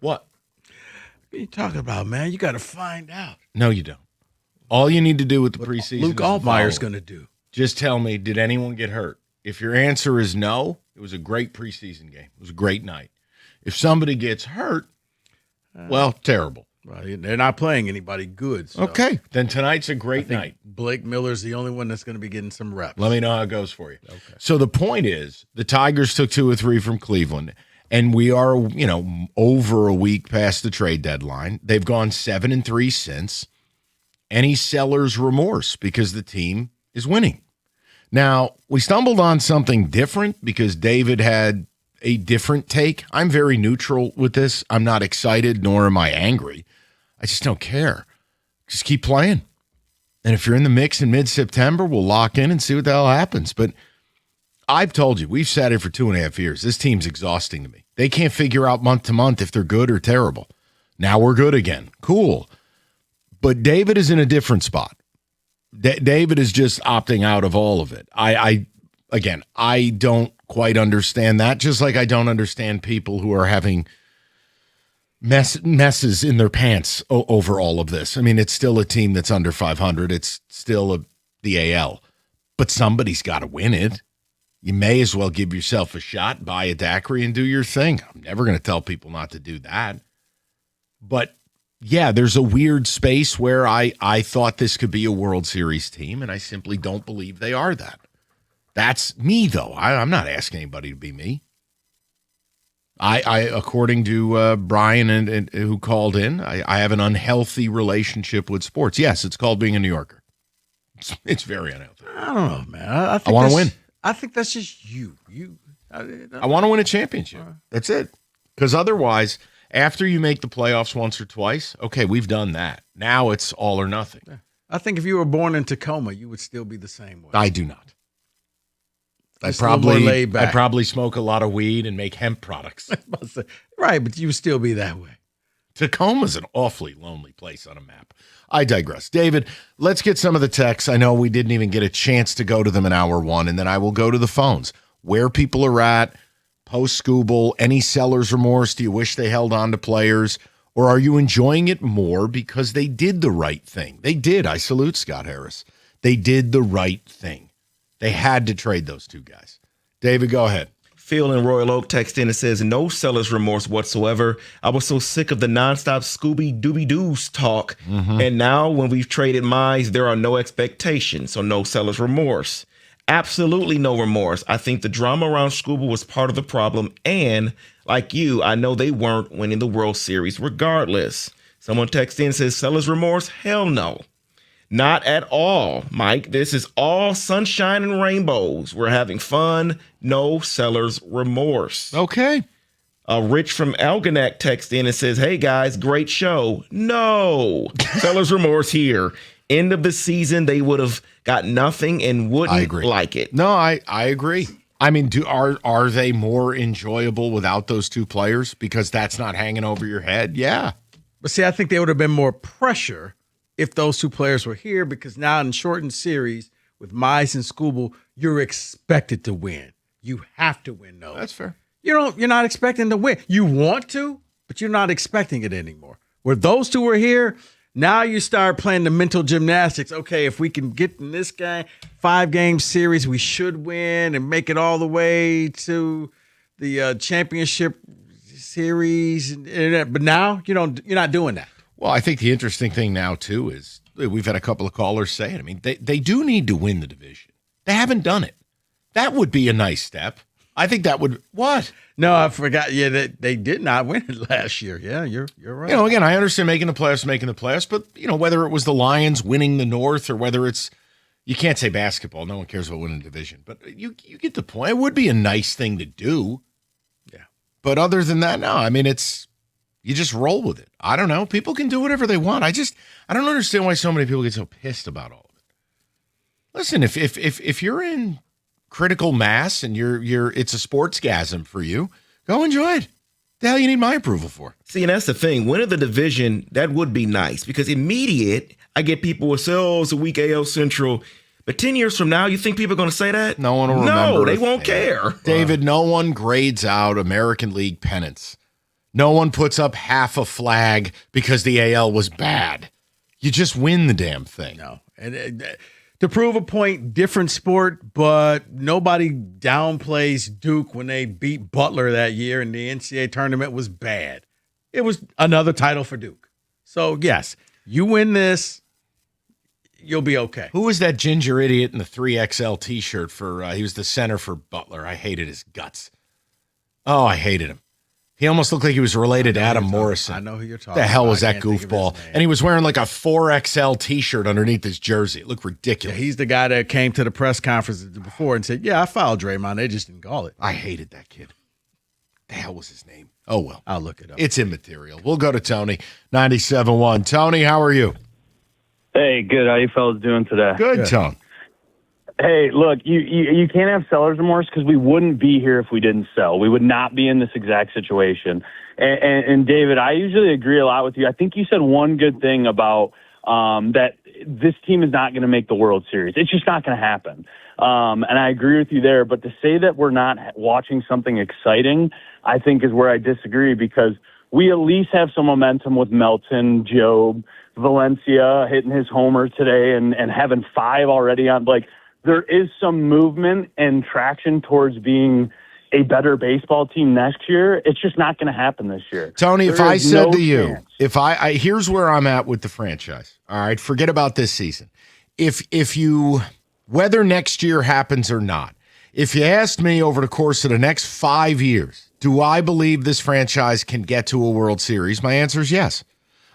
What? What are you talking about, man? You got to find out. No, you don't. All you need to do with the preseason Luke Altmaier's going to do. Just tell me, did anyone get hurt? If your answer is no, it was a great preseason game. It was a great night. If somebody gets hurt, well, terrible. Well, they're not playing anybody good. So Okay, then tonight's a great night. Blake Miller's the only one that's going to be getting some reps. Let me know how it goes for you. Okay. So the point is, the Tigers took 2 or 3 from Cleveland, and we are, over a week past the trade deadline. They've gone 7-3 since. Any seller's remorse because the team is winning. Now, we stumbled on something different because David had a different take. I'm very neutral with this. I'm not excited, nor am I angry. I just don't care. Just keep playing. And if you're in the mix in mid-September, we'll lock in and see what the hell happens. But I've told you, we've sat here for 2.5 years. This team's exhausting to me. They can't figure out month to month if they're good or terrible. Now we're good again. Cool. But David is in a different spot. David is just opting out of all of it. I don't quite understand that, just like I don't understand people who are having messes in their pants over all of this. I mean, it's still a team that's under 500. It's still the AL. But somebody's got to win it. You may as well give yourself a shot, buy a daiquiri, and do your thing. I'm never going to tell people not to do that. But, yeah, there's a weird space where I thought this could be a World Series team, and I simply don't believe they are that. That's me, though. I'm not asking anybody to be me. I according to Brian and who called in, I have an unhealthy relationship with sports. Yes, it's called being a New Yorker. It's very unhealthy. I don't know, man. I want to win. I think that's just you. I want to win a championship. That's it. Because otherwise, after you make the playoffs once or twice, okay, we've done that. Now it's all or nothing. I think if you were born in Tacoma, you would still be the same way. I do not. I'd Just a little more laid back. probably smoke a lot of weed and make hemp products. Right, but you would still be that way. Tacoma's an awfully lonely place on a map. I digress. David, let's get some of the texts. I know we didn't even get a chance to go to them in hour one, and then I will go to the phones. Where people are at, post-Scooble, any seller's remorse? Do you wish they held on to players? Or are you enjoying it more because they did the right thing? They did. I salute Scott Harris. They did the right thing. They had to trade those two guys. David, go ahead. Phil in Royal Oak text in and says, no seller's remorse whatsoever. I was so sick of the nonstop Scooby-Dooby-Doos talk. Mm-hmm. And now when we've traded Mize, there are no expectations. So no seller's remorse. Absolutely no remorse. I think the drama around Scooby was part of the problem. And like you, I know they weren't winning the World Series regardless. Someone texted in and says, seller's remorse? Hell no. Not at all, Mike. This is all sunshine and rainbows. We're having fun. No seller's remorse. Okay. Rich from Algonac texts in and says, hey, guys, great show. No. Seller's remorse here. End of the season, they would have got nothing and wouldn't like it. No, I agree. I mean, are they more enjoyable without those two players because that's not hanging over your head? Yeah. But see, I think there would have been more pressure if those two players were here, because now in shortened series with Mize and Scooble, you're expected to win. You have to win those. That's fair. You're not expecting to win. You want to, but you're not expecting it anymore. Where those two were here, now you start playing the mental gymnastics. Okay, if we can get in this game, 5-game series, we should win and make it all the way to the championship series. But now you're not doing that. Well, I think the interesting thing now, too, is we've had a couple of callers say it. I mean, they do need to win the division. They haven't done it. That would be a nice step. I think that would – what? No, I forgot. Yeah, they did not win it last year. Yeah, you're right. Again, I understand making the playoffs, but, whether it was the Lions winning the North or whether it's – you can't say basketball. No one cares about winning the division. But you get the point. It would be a nice thing to do. Yeah. But other than that, no. I mean, you just roll with it. I don't know. People can do whatever they want. I don't understand why so many people get so pissed about all of it. Listen, if you're in critical mass and it's a sportsgasm for you, go enjoy it. The hell you need my approval for? See, and that's the thing. Winning the division, that would be nice because immediate, I get people will say, oh, it's a weak AL Central. But 10 years from now, you think people are going to say that? No one will remember. No, they won't care. David, no one grades out American League pennants. No one puts up half a flag because the AL was bad. You just win the damn thing. No. And to prove a point, different sport, but nobody downplays Duke when they beat Butler that year and the NCAA tournament was bad. It was another title for Duke. So, yes, you win this, you'll be okay. Who was that ginger idiot in the 3XL T-shirt for? He was the center for Butler. I hated his guts. Oh, I hated him. He almost looked like he was related to Adam Morrison. I know who you're talking about. The hell about. was that goofball? And he was wearing like a 4XL T-shirt underneath his jersey. It looked ridiculous. Yeah, he's the guy that came to the press conference before and said, yeah, I fouled Draymond. They just didn't call it. I hated that kid. The hell was his name? Oh, well. I'll look it up. It's immaterial. We'll go to Tony, 97.1. Tony, how are you? Hey, good. How you fellas doing today? Good, Tone. Hey, look, you can't have seller's remorse because we wouldn't be here if we didn't sell. We would not be in this exact situation. And David, I usually agree a lot with you. I think you said one good thing about that this team is not going to make the World Series. It's just not going to happen. And I agree with you there. But to say that we're not watching something exciting, I think is where I disagree, because we at least have some momentum with Melton, Job, Valencia hitting his homer today and having 5 already on. Like, there is some movement and traction towards being a better baseball team next year. It's just not going to happen this year. Tony, if I said to you, if I here's where I'm at with the franchise. All right, forget about this season. If you, whether next year happens or not, if you asked me over the course of the next 5 years, do I believe this franchise can get to a World Series? My answer is yes.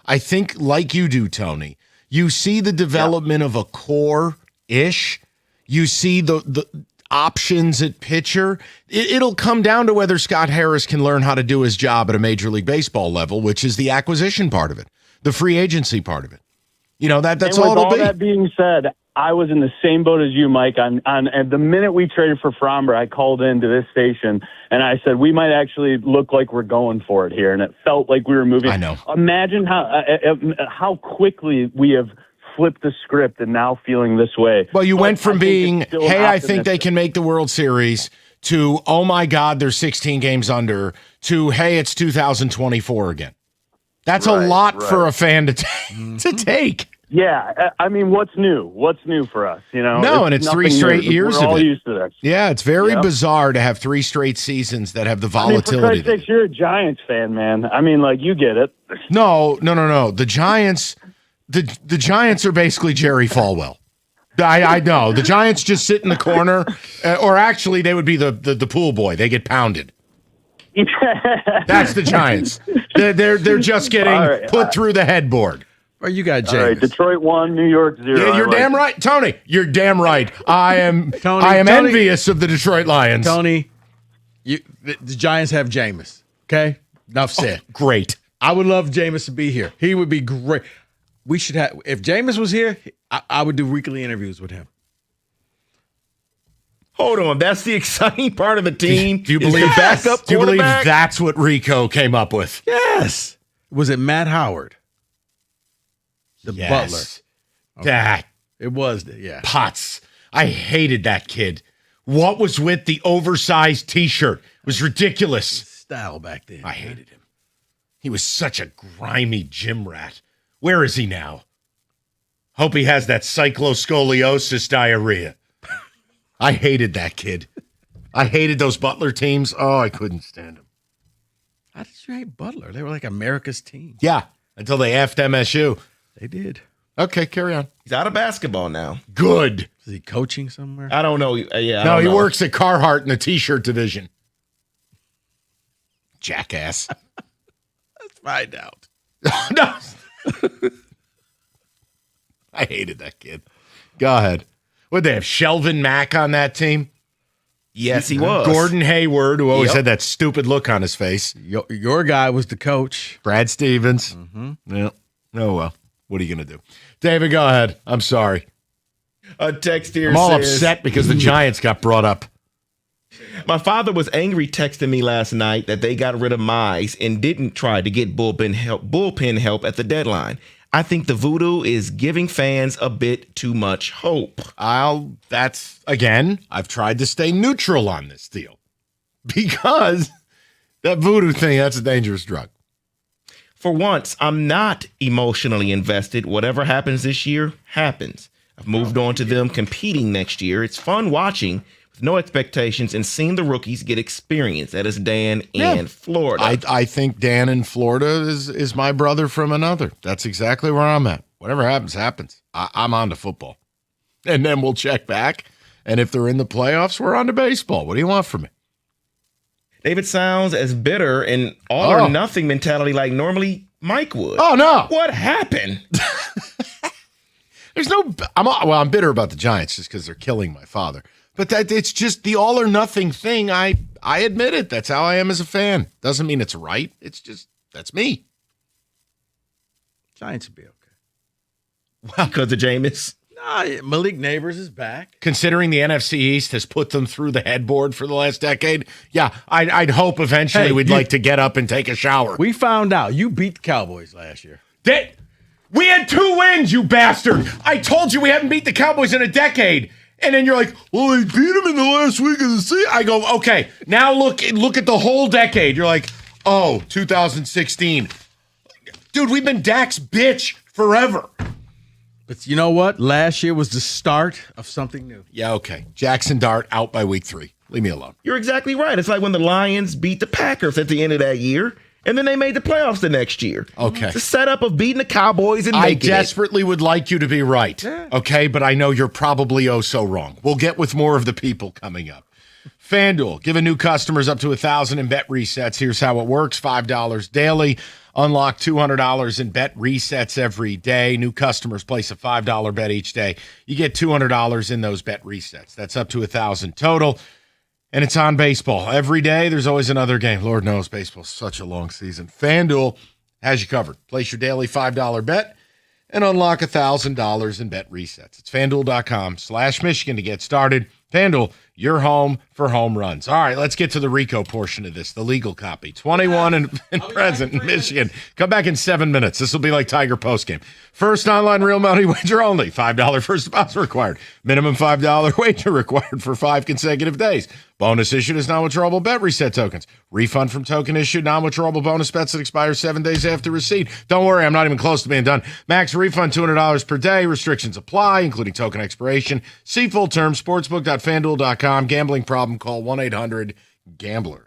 I think, like you do, Tony, you see the development of a core-ish. You see the options at pitcher. It'll come down to whether Scott Harris can learn how to do his job at a Major League Baseball level, which is the acquisition part of it, the free agency part of it. You know, that's all it'll be. That being said, I was in the same boat as you, Mike. On the minute we traded for Fromber, I called into this station and I said, we might actually look like we're going for it here. And it felt like we were moving. I know. Imagine how quickly we have flipped the script and now feeling this way. Well, you went from being, hey, I think they can make the World Series, to, oh my God, they're 16 games under, to, hey, it's 2024 again. That's a lot for a fan to take. Yeah, I mean, what's new? What's new for us? You know, no, and it's 3 straight years of it. We're all used to this. Yeah, it's very bizarre to have 3 straight seasons that have the volatility. I mean, for Christ's sake, you're a Giants fan, man. I mean, like, you get it. No. The Giants. The Giants are basically Jerry Falwell. I know. The Giants just sit in the corner, or actually they would be the pool boy. They get pounded. That's the Giants. They're just getting put through the headboard. Or you got James. All right, Detroit 1, New York 0. Yeah, you're damn right, Tony. You're damn right. I am envious of the Detroit Lions. Tony, the Giants have Jameis. Okay, enough said. Great. I would love Jameis to be here. He would be great. We should have. If Jameis was here, I would do weekly interviews with him. Hold on, that's the exciting part of the team. Do you believe backup? Do you believe that's what Rico came up with? Yes. Was it Matt Howard? The butler. That it was. Yeah. Potts. I hated that kid. What was with the oversized T-shirt? It was ridiculous. Style back then. I hated him. He was such a grimy gym rat. Where is he now? Hope he has that cycloscoliosis diarrhea. I hated that kid. I hated those Butler teams. Oh, I couldn't stand them. How did you hate Butler? They were like America's team. Yeah, until they effed MSU. They did. Okay, carry on. He's out of basketball now. Good. Is he coaching somewhere? I don't know. Yeah. No, he works at Carhartt in the T-shirt division. Jackass. Let's find out. No. I hated that kid. Go ahead. Would they have Shelvin Mack on that team? Yes, he was. Gordon Hayward, who always had that stupid look on his face. Your guy was the coach. Brad Stevens. Mm-hmm. Yeah. Oh, well. What are you going to do? David, go ahead. I'm sorry. A text here I'm all says, upset because the Giants got brought up. My father was angry texting me last night that they got rid of Mize and didn't try to get bullpen help at the deadline. I think the voodoo is giving fans a bit too much hope. I've tried to stay neutral on this deal because that voodoo thing, that's a dangerous drug. For once, I'm not emotionally invested. Whatever happens this year, happens. I've moved on to them competing next year. It's fun watching with no expectations and seeing the rookies get experience. That is Dan in Florida. I think Dan in Florida is my brother from another. That's exactly where I'm at. Whatever happens, happens. I'm on to football. And then we'll check back. And if they're in the playoffs, we're on to baseball. What do you want from me? David sounds as bitter and all or nothing mentality like normally Mike would. Oh, no. What happened? I'm bitter about the Giants just because they're killing my father. But it's just the all or nothing thing. I admit it. That's how I am as a fan. Doesn't mean it's right. It's just, that's me. Giants will be okay. Well, because of Jameis. Nah, Malik Neighbors is back. Considering the NFC East has put them through the headboard for the last decade, yeah, I'd hope eventually we'd like to get up and take a shower. We found out you beat the Cowboys last year. We had 2 wins, you bastard. I told you we hadn't beat the Cowboys in a decade. And then you're like, well, they beat them in the last week of the season. I go, okay, now look at the whole decade. You're like, oh, 2016. Dude, we've been Dak's bitch forever. But you know what? Last year was the start of something new. Yeah, okay. Jackson Dart out by week 3. Leave me alone. You're exactly right. It's like when the Lions beat the Packers at the end of that year, and then they made the playoffs the next year. Okay. It's a setup of beating the Cowboys and I making desperately would like you to be right. Yeah. Okay, but I know you're probably so wrong. We'll get with more of the people coming up. FanDuel, giving new customers up to $1,000 in bet resets. Here's how it works. $5 daily. Unlock $200 in bet resets every day. New customers place a $5 bet each day. You get $200 in those bet resets. That's up to $1,000 total. And it's on baseball. Every day, there's always another game. Lord knows baseball's such a long season. FanDuel has you covered. Place your daily $5 bet and unlock $1,000 in bet resets. It's FanDuel.com/Michigan to get started. FanDuel, your home for home runs. All right, let's get to the RICO portion of this, the legal copy. 21 and present in Michigan. Come back in 7 minutes. This will be like Tiger postgame. First online real money wager only. $5 first deposit required. Minimum $5 wager required for 5 consecutive days. Bonus issued as non-withdrawable bet reset tokens. Refund from token issued non-withdrawable bonus bets that expire 7 days after receipt. Don't worry, I'm not even close to being done. Max refund $200 per day. Restrictions apply, including token expiration. See full terms, sportsbook.fanduel.com. Gambling problem, call 1-800-GAMBLER.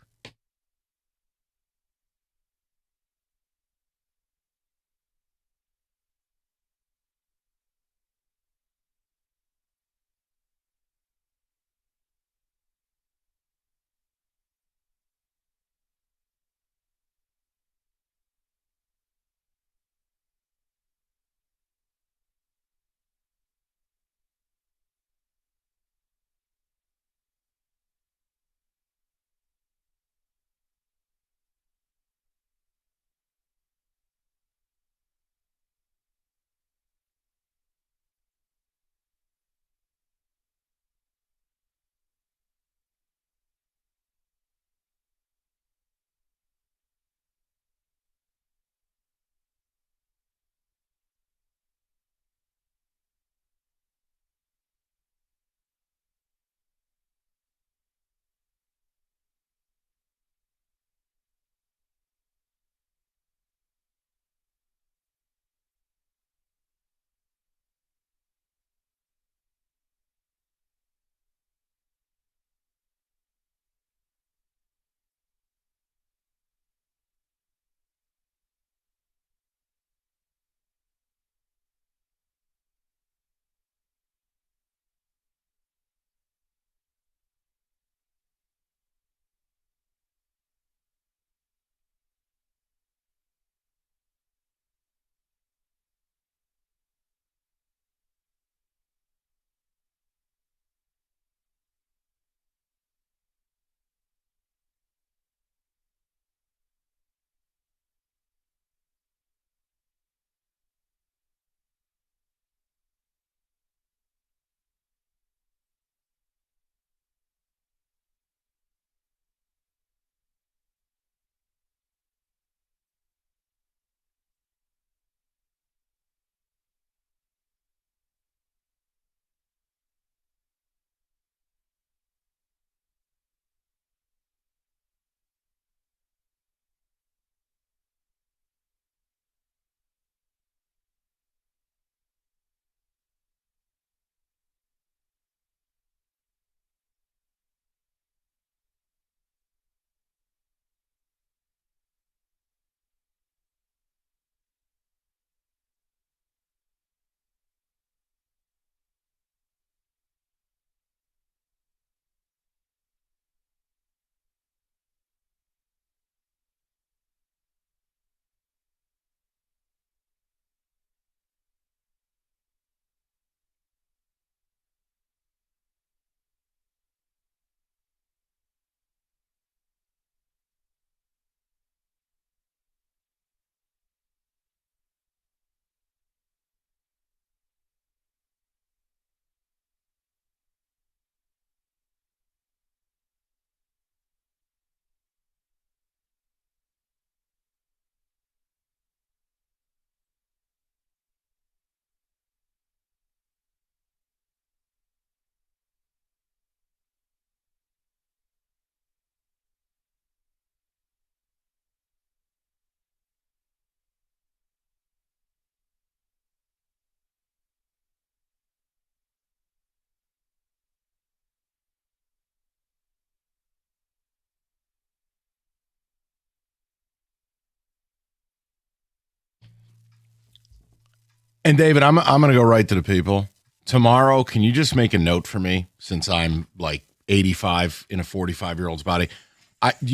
And David, I'm going to go right to the people. Tomorrow, can you just make a note for me, since I'm like 85 in a 45-year-old's body?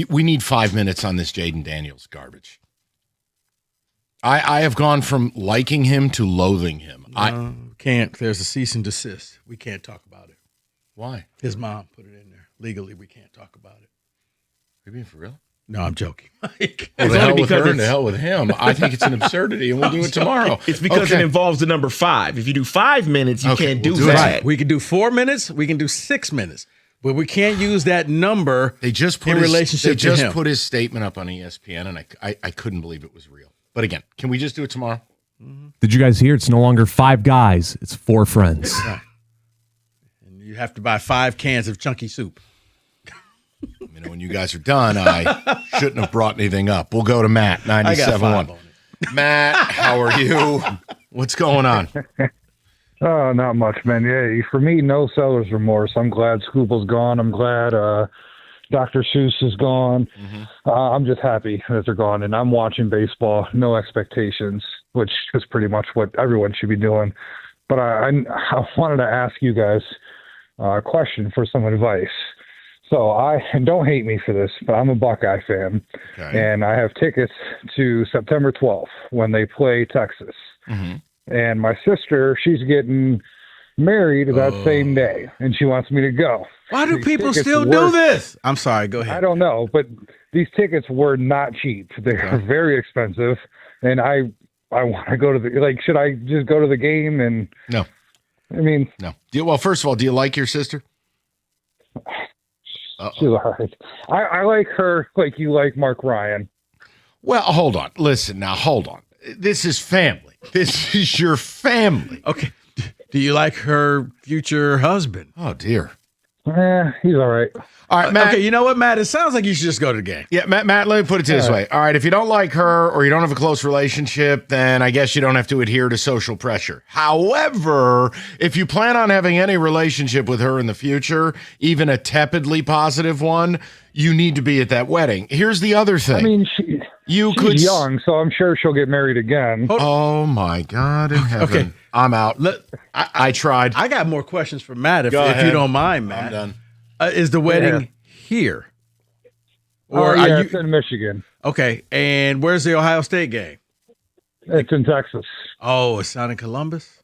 We need 5 minutes on this Jaden Daniels garbage. I have gone from liking him to loathing him. No, can't. There's a cease and desist. We can't talk about it. Why? His mom put it in there. Legally, we can't talk about it. Are you being for real? No, I'm joking, Mike. Well, the hell with her and the hell with him. I think it's an absurdity, and we'll do it tomorrow. It's because it involves the number 5. If you do 5 minutes, you can't do that. Right. We can do 4 minutes. We can do 6 minutes. But we can't use that number in relationship to him. They just put his statement up on ESPN, and I couldn't believe it was real. But again, can we just do it tomorrow? Did you guys hear? It's no longer 5 guys. It's 4 friends. Right. And you have to buy 5 cans of chunky soup. When you guys are done, I shouldn't have brought anything up. We'll go to Matt, 97.1. Matt, how are you? What's going on? Not much, man. Yeah, for me, no seller's remorse. I'm glad Scooble's gone. I'm glad Dr. Seuss is gone. Mm-hmm. I'm just happy that they're gone, and I'm watching baseball, no expectations, which is pretty much what everyone should be doing. But I wanted to ask you guys a question for some advice. So and don't hate me for this, but I'm a Buckeye fan, and I have tickets to September 12th when they play Texas. Mm-hmm. And my sister, she's getting married that same day, and she wants me to go. Why do people still do this? I'm sorry, go ahead. I don't know, but these tickets were not cheap. They're very expensive, and I want to go to should I just go to the game? And no. I mean, no. Well, first of all, do you like your sister? She's all right. I like her like you like Mark Ryan. Well, hold on. Listen, now, hold on. This is family. This is your family. Okay. Do you like her future husband? Oh, dear. He's all right. All right, Matt. Okay, you know what, Matt? It sounds like you should just go to the game. Yeah, Matt, let me put it this way. All right, if you don't like her or you don't have a close relationship, then I guess you don't have to adhere to social pressure. However, if you plan on having any relationship with her in the future, even a tepidly positive one, you need to be at that wedding. Here's the other thing. I mean, she's young, so I'm sure she'll get married again. Oh, my God in heaven. Okay. I'm out. I tried. I got more questions for Matt if you don't mind, Matt. I'm done. Is the wedding here? Or it's in Michigan. Okay, and where's the Ohio State game? It's in Texas. Oh, it's not in Columbus?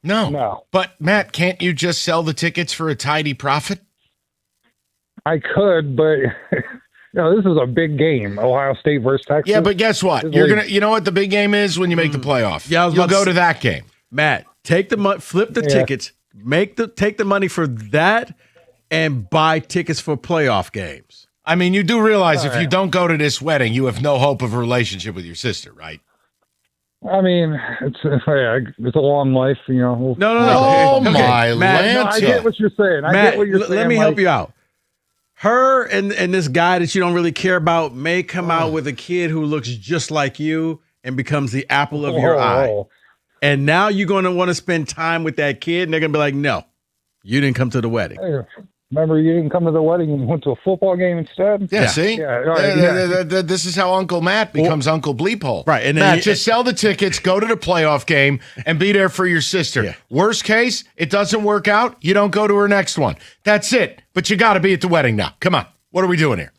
No. But, Matt, can't you just sell the tickets for a tidy profit? I could, but this is a big game. Ohio State versus Texas. Yeah, but guess what? You know what the big game is when you make the playoff? Yeah, you'll go to that game. Matt, take the money, flip the tickets, take the money for that, and buy tickets for playoff games. I mean, you do realize if you don't go to this wedding, you have no hope of a relationship with your sister, right? I mean, it's a long life, No. Oh, my Matt, I get what you're saying. Matt, let me help you out. Her and this guy that you don't really care about may come out with a kid who looks just like you and becomes the apple of your eye. And now you're going to want to spend time with that kid, and they're going to be like, no, you didn't come to the wedding. Hey, remember, you didn't come to the wedding and went to a football game instead? Yeah, see? This is how Uncle Matt becomes Uncle Bleephole. Right. And Matt, just sell the tickets, go to the playoff game, and be there for your sister. Yeah. Worst case, it doesn't work out, you don't go to her next one. That's it. But you got to be at the wedding now. Come on. What are we doing here?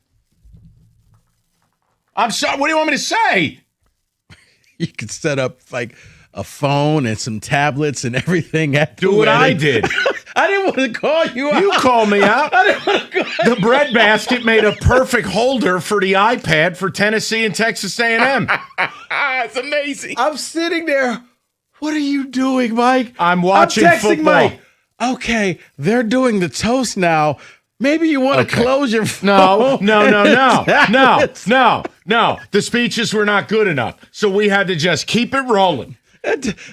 I'm sorry. What do you want me to say? You could set up like a phone and some tablets and everything at the Do what I wedding. did. I didn't want to call you out. You called me out. I didn't want to call The breadbasket made a perfect holder for the iPad for Tennessee and Texas A&M. It's amazing. I'm sitting there. What are you doing, Mike? I'm watching texting football. Mike. Okay, they're doing the toast now. Maybe you want to close your phone. No. The speeches were not good enough, so we had to just keep it rolling.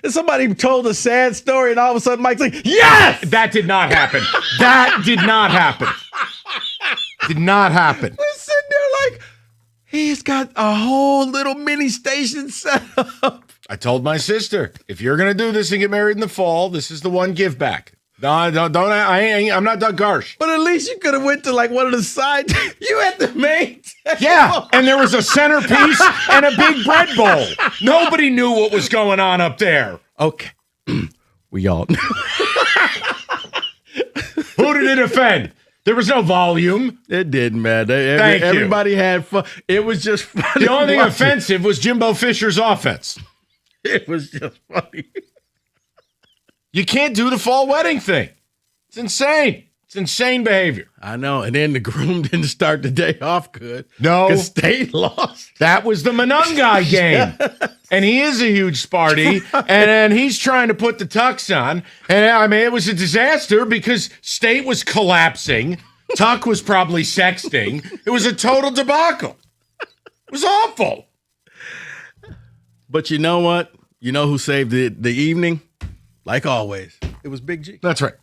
Somebody told a sad story, and all of a sudden Mike's like, yes! That did not happen. Did not happen. We're sitting there like, he's got a whole little mini station set up. I told my sister, if you're going to do this and get married in the fall, this is the one give back. No, I'm not Doug Garsh. But at least you could have went to like one of the sides. You had the main. Yeah, and there was a centerpiece and a big bread bowl. Nobody knew what was going on up there. Okay. We all. Who did it offend? There was no volume. It didn't matter. Everybody had fun. It was just funny. The only thing offensive was Jimbo Fisher's offense. It was just funny. You can't do the fall wedding thing. It's insane. It's insane behavior. I know. And then the groom didn't start the day off good. No. Because State lost. That was the Monongai game. And he is a huge Sparty. And then he's trying to put the tux on. And I mean, it was a disaster because State was collapsing. Tuck was probably sexting. It was a total debacle. It was awful. But you know what? You know who saved the evening? Like always, it was Big G. That's right.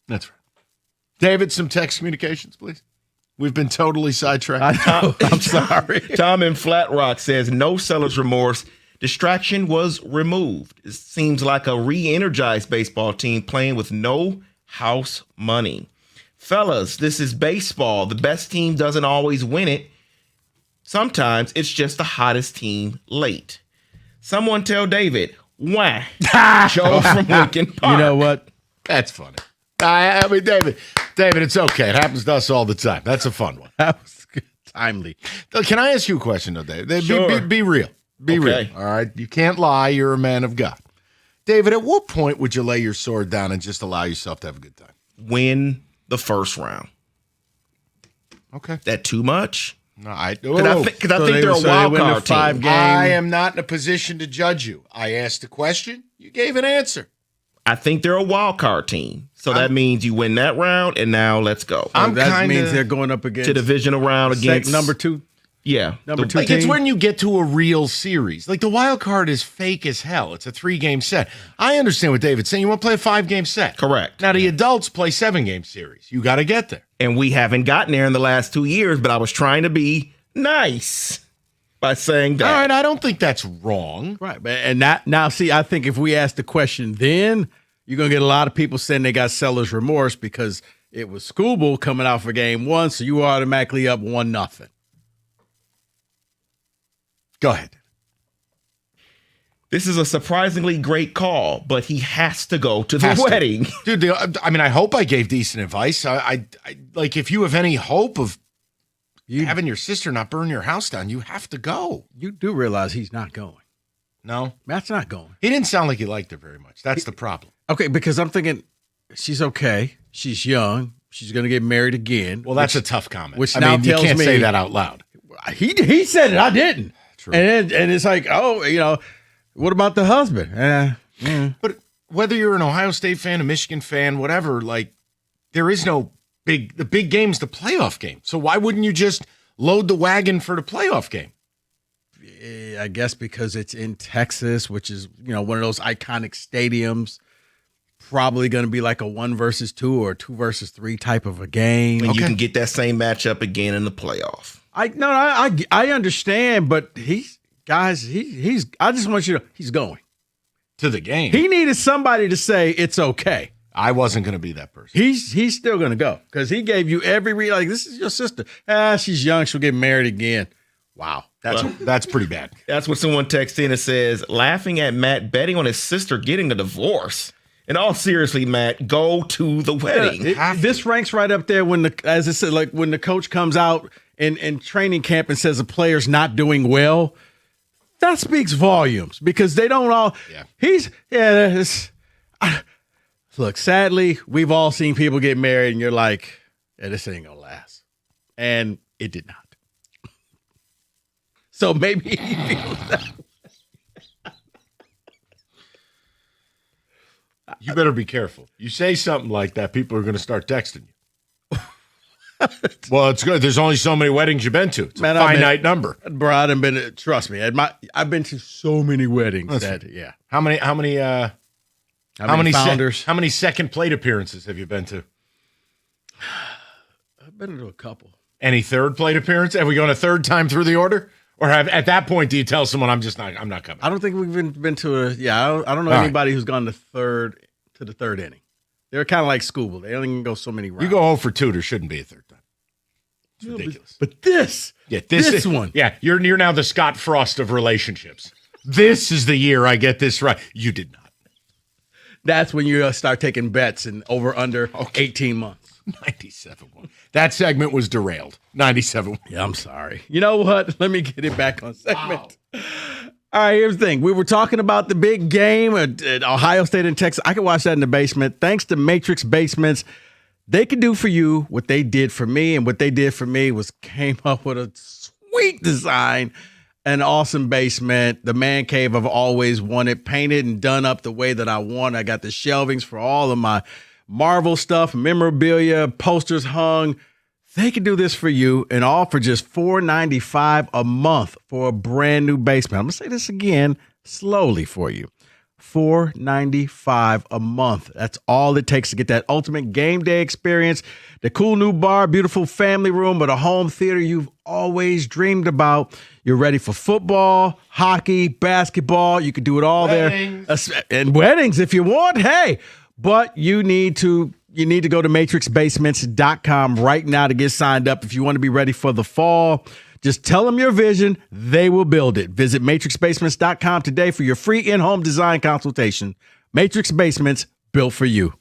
That's right. David, some text communications, please. We've been totally sidetracked. I'm sorry. Tom in Flat Rock says, no seller's remorse. Distraction was removed. It seems like a re-energized baseball team playing with no house money. Fellas, this is baseball. The best team doesn't always win it. Sometimes it's just the hottest team late. Someone tell David, why? Joe from Lincoln Park. You know what? That's funny. I mean, David, it's okay. It happens to us all the time. That's a fun one. That was good. Timely. Can I ask you a question, though, David? Sure. Be real. Be real. All right? You can't lie. You're a man of God. David, at what point would you lay your sword down and just allow yourself to have a good time? Win the first round. Okay. That too much? No, I think they're a wild card team. I am not in a position to judge you. I asked a question. You gave an answer. I think they're a wild card team. So that means you win that round, and now let's go. That means they're going up against to divisional round against number 2. Yeah, number 2 like team. It's when you get to a real series. Like the wild card is fake as hell. It's a 3-game set. I understand what David's saying. You want to play a 5-game set. Correct. Now the adults play 7-game series. You got to get there. And we haven't gotten there in the last 2 years, but I was trying to be nice by saying that. All right, I don't think that's wrong. Right, and now see, I think if we ask the question then, you're going to get a lot of people saying they got seller's remorse because it was Scooble coming out for game 1, so you automatically up 1-0. Go ahead. This is a surprisingly great call, but he has to go to the wedding. Dude, I hope I gave decent advice. I like, if you have any hope of having your sister not burn your house down, you have to go. You do realize he's not going. No? Matt's not going. He didn't sound like he liked her very much. That's the problem. Okay, because I'm thinking she's okay. She's young. She's going to get married again. Well, that's a tough comment. Which I now mean, tells you can't me say that out loud. He said it. I didn't. True. And it's like, what about the husband? But whether you're an Ohio State fan, a Michigan fan, whatever, like, there is no the big game's the playoff game. So why wouldn't you just load the wagon for the playoff game? I guess because it's in Texas, which is, one of those iconic stadiums. Probably going to be like a 1 versus 2 or 2 versus 3 type of a game. And you can get that same matchup again in the playoff. I understand, but I just want you to, he's going to the game. He needed somebody to say it's okay. I wasn't going to be that person. He's still going to go because he gave you every like, this is your sister. She's young. She'll get married again. Wow. That's pretty bad. That's what someone texted in and says, laughing at Matt betting on his sister getting a divorce. In all seriously, Matt, go to the wedding. This ranks right up there when as I said, like when the coach comes out in training camp and says a player's not doing well. That speaks volumes because they don't all. Yeah. Look, sadly, we've all seen people get married, and you're like, this ain't gonna last, and it did not. So maybe he feels that. You better be careful. You say something like that, people are going to start texting you. Well, it's good. There's only so many weddings you've been to. It's a finite number. Bro, I've been. Trust me, I've been to so many weddings. How many founders? How many second plate appearances have you been to? I've been to a couple. Any third plate appearance? Have we gone a third time through the order? Or at that point, do you tell someone I'm not coming? I don't think we've been to I don't know anybody who's gone to the third inning. They're kind of like Scooble. They only can go so many rounds. You go 0 for 2, there shouldn't be a third time. It's ridiculous. But this one. Yeah, you're now the Scott Frost of relationships. This is the year I get this right. You did not. That's when you start taking bets and over under 18 months. 97 1. That segment was derailed. 97 1. Yeah, I'm sorry. You know what? Let me get it back on segment. Wow. All right, here's the thing. We were talking about the big game at Ohio State and Texas. I can watch that in the basement. Thanks to Matrix Basements, they can do for you what they did for me. And what they did for me was came up with a sweet design, an awesome basement, the man cave I've always wanted, painted and done up the way that I want. I got the shelvings for all of my Marvel stuff, memorabilia, posters hung. They can do this for you, and all for just $4.95 a month for a brand new basement. I'm going to say this again slowly for you. $4.95 a month. That's all it takes to get that ultimate game day experience, the cool new bar, beautiful family room, but a home theater you've always dreamed about. You're ready for football, hockey, basketball. You can do it all there. And weddings if you want. Hey, but you need to go to matrixbasements.com right now to get signed up if you want to be ready for the fall. Just tell them your vision. They will build it. Visit matrixbasements.com today for your free in-home design consultation. Matrix Basements, built for you.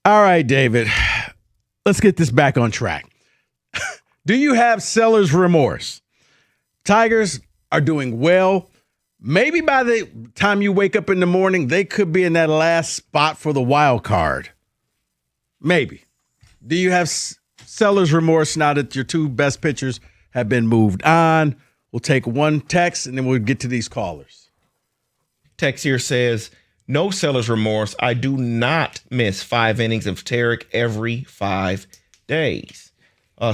All right, David. Let's get this back on track. Do you have seller's remorse? Tigers are doing well. Maybe by the time you wake up in the morning, they could be in that last spot for the wild card. Maybe. Do you have seller's remorse now that your two best pitchers have been moved on? We'll take one text, and then we'll get to these callers. Text here says, no seller's remorse. I do not miss 5 innings of Tarek every 5 days.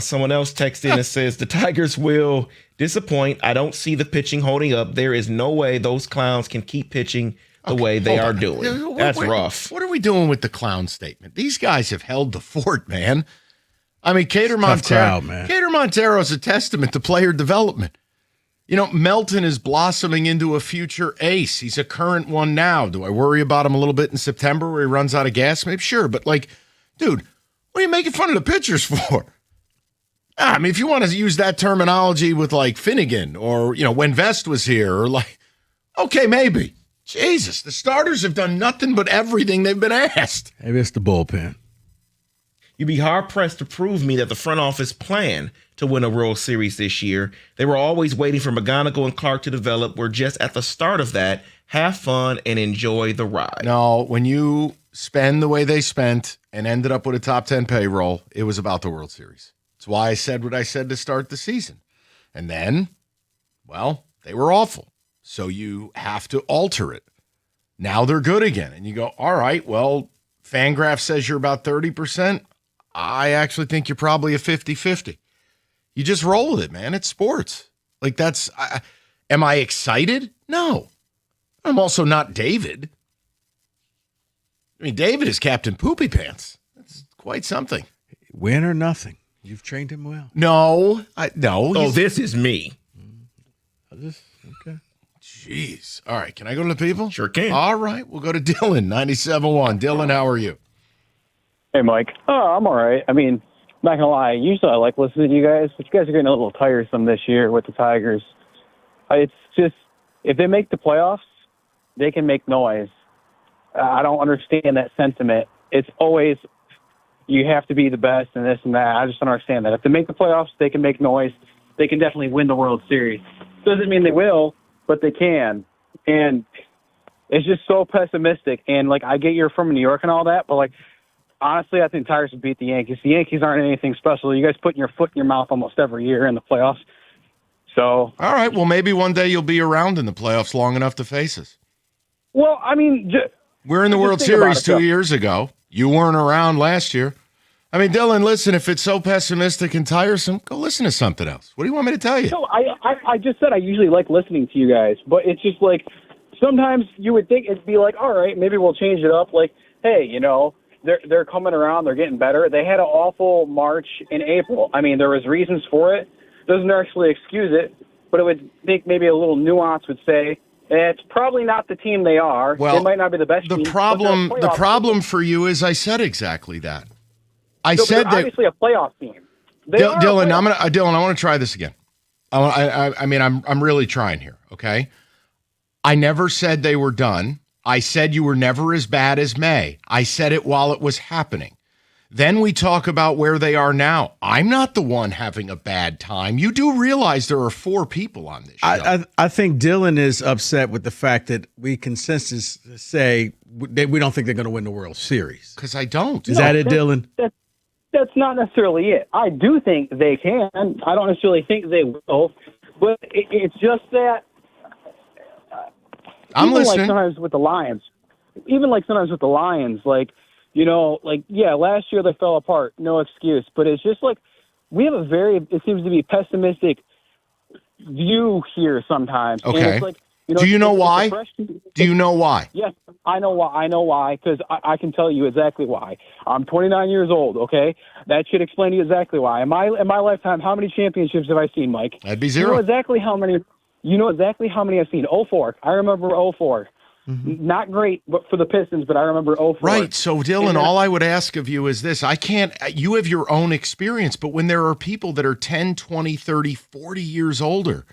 Someone else texted in and says, the Tigers will disappoint. I don't see the pitching holding up. There is no way those clowns can keep pitching the way they are doing. That's rough. What are we doing with the clown statement? These guys have held the fort, man. I mean, Cater Montero is a testament to player development. You know, Melton is blossoming into a future ace. He's a current one now. Do I worry about him a little bit in September where he runs out of gas? Maybe, sure. But, like, dude, what are you making fun of the pitchers for? I mean, if you want to use that terminology with, like, Finnegan or, you know, when Vest was here or, like, okay, maybe. Jesus, the starters have done nothing but everything they've been asked. Maybe it's the bullpen. You'd be hard-pressed to prove me that the front office planned to win a World Series this year. They were always waiting for McGonigal and Clark to develop. We're just at the start of that. Have fun and enjoy the ride. No, when you spend the way they spent and ended up with a top 10 payroll, it was about the World Series. That's why I said what I said to start the season. And then, well, they were awful. So you have to alter it. Now they're good again. And you go, all right, well, Fangraph says you're about 30%. I actually think you're probably a 50-50. You just roll with it, man. It's sports. Like that's, am I excited? No. I'm also not David. I mean, David is Captain Poopy Pants. That's quite something. Win or nothing. You've trained him well. No. Oh, this is me. Okay. Jeez. All right. Can I go to the people? Sure can. All right. We'll go to Dylan, 97.1. Dylan, how are you? Hey, Mike. Oh, I'm all right. I mean, not going to lie. Usually I like listening to you guys, but you guys are getting a little tiresome this year with the Tigers. It's just, if they make the playoffs, they can make noise. I don't understand that sentiment. It's always, you have to be the best and this and that. I just don't understand that. If they make the playoffs, they can make noise. They can definitely win the World Series. Doesn't mean they will, but they can. And it's just so pessimistic. And, like, I get you're from New York and all that, but, like, honestly, I think Tigers would beat the Yankees. The Yankees aren't anything special. You guys putting your foot in your mouth almost every year in the playoffs. So, all right, well, maybe one day you'll be around in the playoffs long enough to face us. Well, I mean, we're in the World Series 2 years ago. You weren't around last year. I mean, Dylan, listen, if it's so pessimistic and tiresome, go listen to something else. What do you want me to tell you? No, I just said I usually like listening to you guys, but it's just like sometimes you would think it'd be like, all right, maybe we'll change it up. Like, hey, you know, they're coming around, they're getting better. They had an awful March and April. I mean, there was reasons for it. Doesn't actually excuse it, but it would think maybe a little nuance would say it's probably not the team they are. Well, they might not be the best team. The problem for you is I said exactly that. I said that obviously a playoff team. Dylan, I want to try this again. I mean, I'm really trying here. Okay, I never said they were done. I said you were never as bad as May. I said it while it was happening. Then we talk about where they are now. I'm not the one having a bad time. You do realize there are 4 people on this show. I think Dylan is upset with the fact that we consensus say we don't think they're going to win the World Series. Because I don't. Is that it, Dylan? That's not necessarily it. I do think they can. I don't necessarily think they will. But it's just that I'm listening. Like sometimes with the Lions, like, you know, like, yeah, last year they fell apart. No excuse. But it's just like we have it seems to be pessimistic view here sometimes. Okay. And it's like, you know, do you know why? Do you know why? Yes, I know why. I know why, because I can tell you exactly why. I'm 29 years old, okay? That should explain to you exactly why. In my lifetime, how many championships have I seen, Mike? That'd be 0. You know exactly how many I've seen. 04. I remember 04. Mm-hmm. Not great but for the Pistons, but I remember 04. Right. So, Dylan, all I would ask of you is this. You have your own experience, but when there are people that are 10, 20, 30, 40 years older,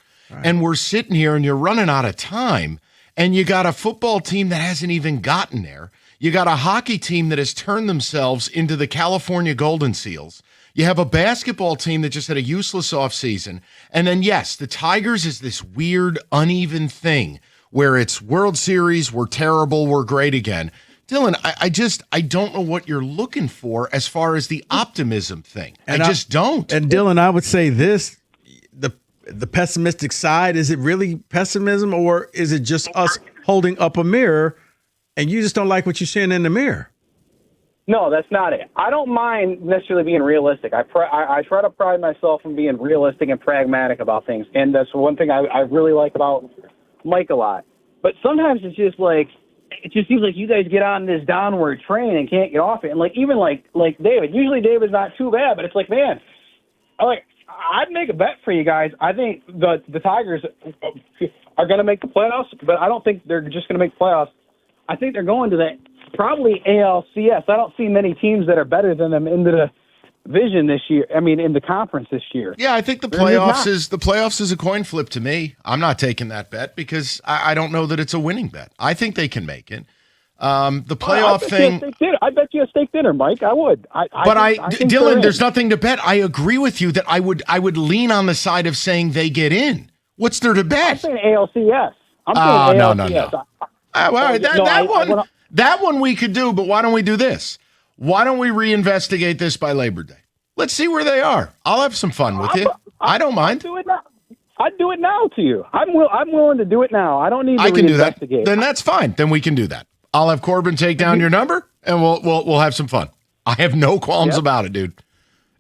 and we're sitting here and you're running out of time, and you got a football team that hasn't even gotten there, You got a hockey team that has turned themselves into the California Golden Seals. You have a basketball team that just had a useless offseason. And then, yes, the Tigers is this weird, uneven thing where it's World Series, we're terrible, we're great again. Dylan, I don't know what you're looking for as far as the optimism thing. I just don't. And Dylan, I would say this, the pessimistic side, is it really pessimism or is it just us holding up a mirror and you just don't like what you're seeing in the mirror? No, that's not it. I don't mind necessarily being realistic. I try to pride myself in being realistic and pragmatic about things, and that's one thing I really like about Mike a lot. But sometimes it's just like, it just seems like you guys get on this downward train and can't get off it. And even like David, usually David's not too bad, but it's like, man, I'd make a bet for you guys. I think the Tigers are going to make the playoffs, but I don't think they're just going to make playoffs. I think they're going to that probably ALCS. I don't see many teams that are better than them in the division this year. I mean, in the conference this year. Yeah, I think the playoffs is a coin flip to me. I'm not taking that bet because I don't know that it's a winning bet. I think they can make it. The playoff thing. I bet you a steak dinner, Mike. I would. Dylan, there's nothing to bet. I agree with you that I would lean on the side of saying they get in. What's there to bet? I'm saying ALCS. No. That one we could do, but why don't we do this? Why don't we reinvestigate this by Labor Day? Let's see where they are. I'll have some fun with you. I don't mind. I'd do it now to you. I'm willing to do it now. I don't need to I can do that. reinvestigate. Then that's fine. Then we can do that. I'll have Corbin take down your number, and we'll have some fun. I have no qualms about it, dude.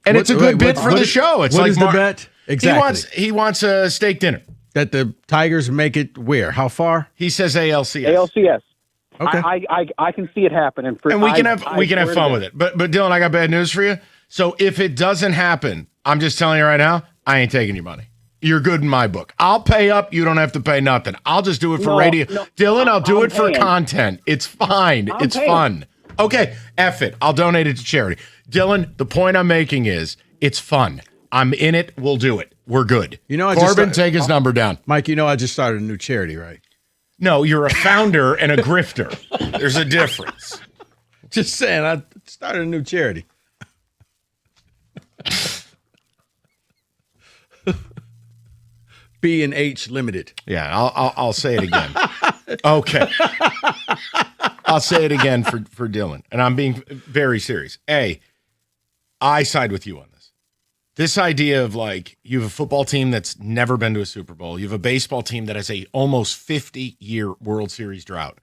And it's a good bid for the show. It's what like is the bet? Exactly. He wants a steak dinner. That the Tigers make it where? How far? He says ALCS. ALCS. Okay. I can see it happening. And we can have fun with it. But Dylan, I got bad news for you. So if it doesn't happen, I'm just telling you right now, I ain't taking your money. You're good in my book. I'll pay up. You don't have to pay nothing. I'll just do it for radio. No, Dylan, I'll do it for content. It's fine. It's fun. Okay, F it. I'll donate it to charity. Dylan, the point I'm making is it's fun. I'm in it. We'll do it. We're good. Corbin, take his number down. Mike, I just started a new charity, right? No, you're a founder and a grifter. There's a difference. Just saying, I started a new charity. B&H Limited. Yeah, I'll say it again. Okay. I'll say it again for Dylan, and I'm being very serious. I side with you on this. This idea of you have a football team that's never been to a Super Bowl. You have a baseball team that has a almost 50-year World Series drought.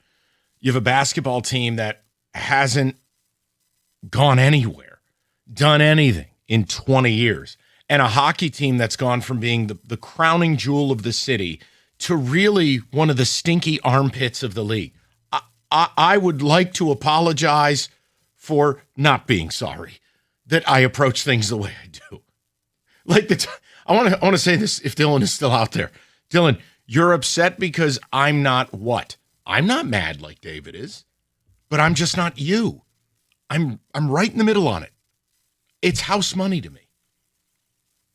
You have a basketball team that hasn't gone anywhere, done anything in 20 years. And a hockey team that's gone from being the crowning jewel of the city to really one of the stinky armpits of the league. I would like to apologize for not being sorry that I approach things the way I do. I want to say this if Dylan is still out there. Dylan, you're upset because I'm not what? I'm not mad like David is, but I'm just not you. I'm right in the middle on it. It's house money to me.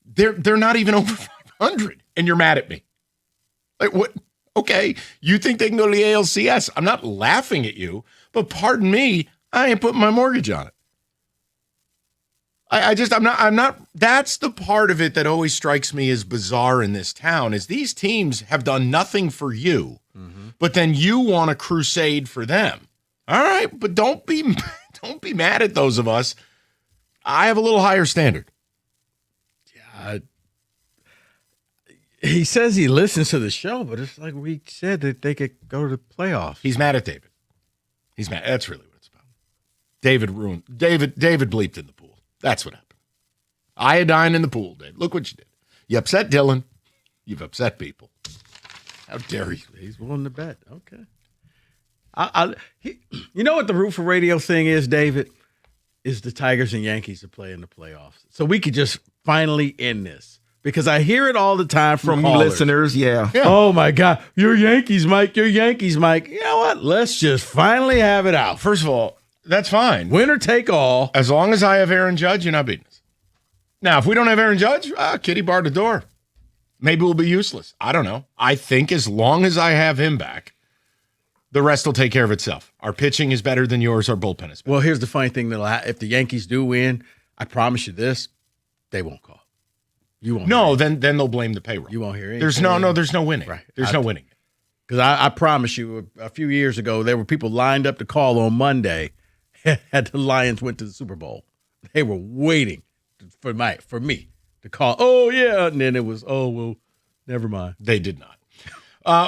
They're not even over 500, and you're mad at me. What? Okay, you think they can go to the ALCS? I'm not laughing at you, but pardon me, I ain't putting my mortgage on it. I'm not. That's the part of it that always strikes me as bizarre in this town is these teams have done nothing for you, but then you want a crusade for them. All right, but don't be mad at those of us. I have a little higher standard. Yeah, he says he listens to the show, but it's like we said that they could go to the playoffs. He's mad at David. He's mad. That's really what it's about. David bleeped in the pool. That's what happened. Iodine in the pool, Dave. Look what you did. You upset Dylan. You've upset people. How dare you? He's willing to bet. Okay. You know what the Root for Radio thing is, David? Is the Tigers and Yankees to play in the playoffs. So we could just finally end this. Because I hear it all the time from listeners. Yeah. Oh, my God. You're Yankees, Mike. You're Yankees, Mike. You know what? Let's just finally have it out. First of all, that's fine. Winner take all. As long as I have Aaron Judge, you're not beating us. Now, if we don't have Aaron Judge, kitty bar the door. Maybe we'll be useless. I don't know. I think as long as I have him back, The rest will take care of itself. Our pitching is better than yours. Our bullpen is better. Well, here's the funny thing. If the Yankees do win, I promise you this, they won't call. You won't. No, then they'll blame the payroll. You won't hear anything. There's no winning. Right. There's no winning. Because I promise you, a few years ago, there were people lined up to call on Monday had the Lions went to the Super Bowl. They were waiting for me to call. Oh, yeah. And then it was, oh, well, never mind. They did not.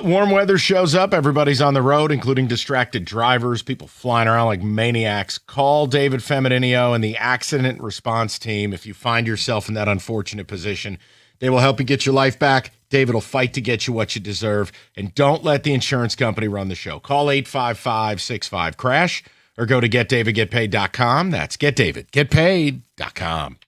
Warm weather shows up. Everybody's on the road, including distracted drivers, people flying around like maniacs. Call David Femidineo and the accident response team if you find yourself in that unfortunate position. They will help you get your life back. David will fight to get you what you deserve. And don't let the insurance company run the show. Call 855-65-CRASH or go to getdavidgetpaid.com. That's getdavidgetpaid.com.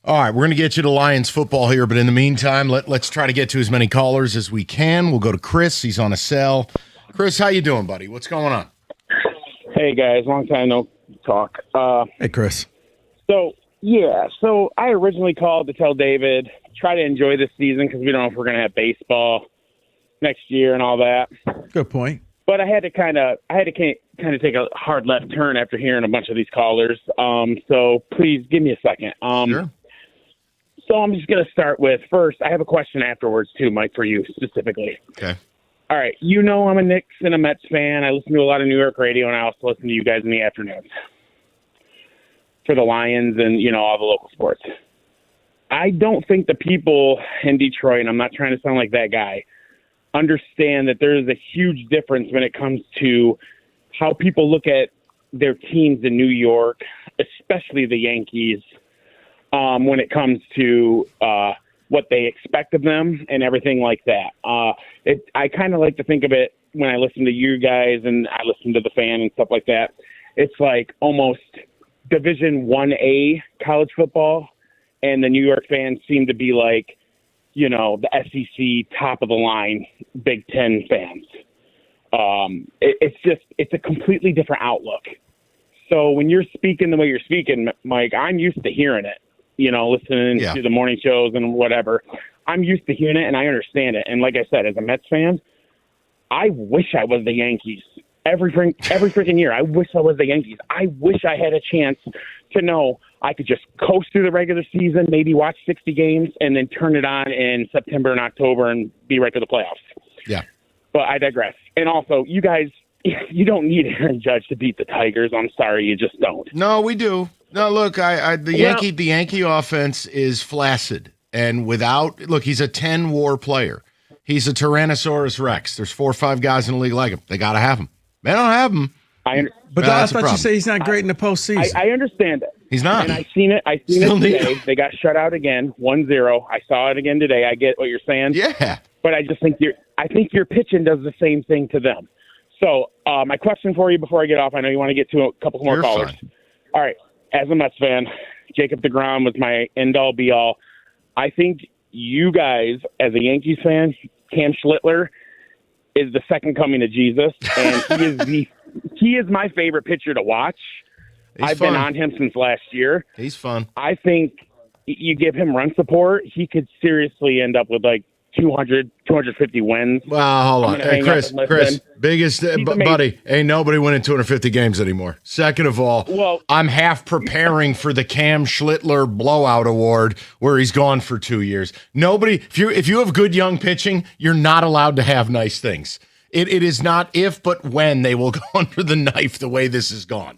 All right, we're going to get you to Lions football here, but in the meantime, let's try to get to as many callers as we can. We'll go to Chris. He's on a cell. Chris, how you doing, buddy? What's going on? Hey, guys. Long time no talk. Hey, Chris. So I originally called to tell David, try to enjoy this season because we don't know if we're going to have baseball next year and all that. Good point. But I had to kind of take a hard left turn after hearing a bunch of these callers. So please give me a second. Sure. So I'm just going to start with, first, I have a question afterwards too, Mike, for you specifically. Okay. All right. You know I'm a Knicks and a Mets fan. I listen to a lot of New York radio, and I also listen to you guys in the afternoons for the Lions and, all the local sports. I don't think the people in Detroit, and I'm not trying to sound like that guy, understand that there is a huge difference when it comes to how people look at their teams in New York, especially the Yankees, when it comes to what they expect of them and everything like that. I kind of like to think of it when I listen to you guys and I listen to the fan and stuff like that. It's like almost Division 1A college football, and the New York fans seem to be like, the SEC top of the line Big Ten fans. It's a completely different outlook. So when you're speaking the way you're speaking, Mike, I'm used to hearing it. Listening to the morning shows and whatever. I'm used to hearing it, and I understand it. And like I said, as a Mets fan, I wish I was the Yankees. Every freaking year, I wish I was the Yankees. I wish I had a chance to know I could just coast through the regular season, maybe watch 60 games, and then turn it on in September and October and be right to the playoffs. Yeah. But I digress. And also, you guys, you don't need Aaron Judge to beat the Tigers. I'm sorry, you just don't. No, we do. No, look, the Yankee offense is flaccid, and he's a 10-WAR player. He's a Tyrannosaurus Rex. There's 4 or 5 guys in the league like him. They got to have him. They don't have him. But I thought you said he's not great in the postseason. I understand it. He's not. And I seen it today. They got shut out again, 1-0. I saw it again today. I get what you're saying. Yeah. But I just think your pitching does the same thing to them. So my question for you before I get off, I know you want to get to a couple more callers. Fine. All right. As a Mets fan, Jacob deGrom was my end-all, be-all. I think you guys, as a Yankees fan, Cam Schlittler is the second coming of Jesus, and he is my favorite pitcher to watch. I've been on him since last year. He's fun. I think you give him run support, he could seriously end up with like 200, 250 wins. Well, hold on. Hey, Chris, biggest buddy, ain't nobody winning 250 games anymore. Second of all, I'm half preparing for the Cam Schlittler blowout award where he's gone for 2 years. Nobody, if you have good young pitching, you're not allowed to have nice things. It is not if, but when they will go under the knife the way this has gone.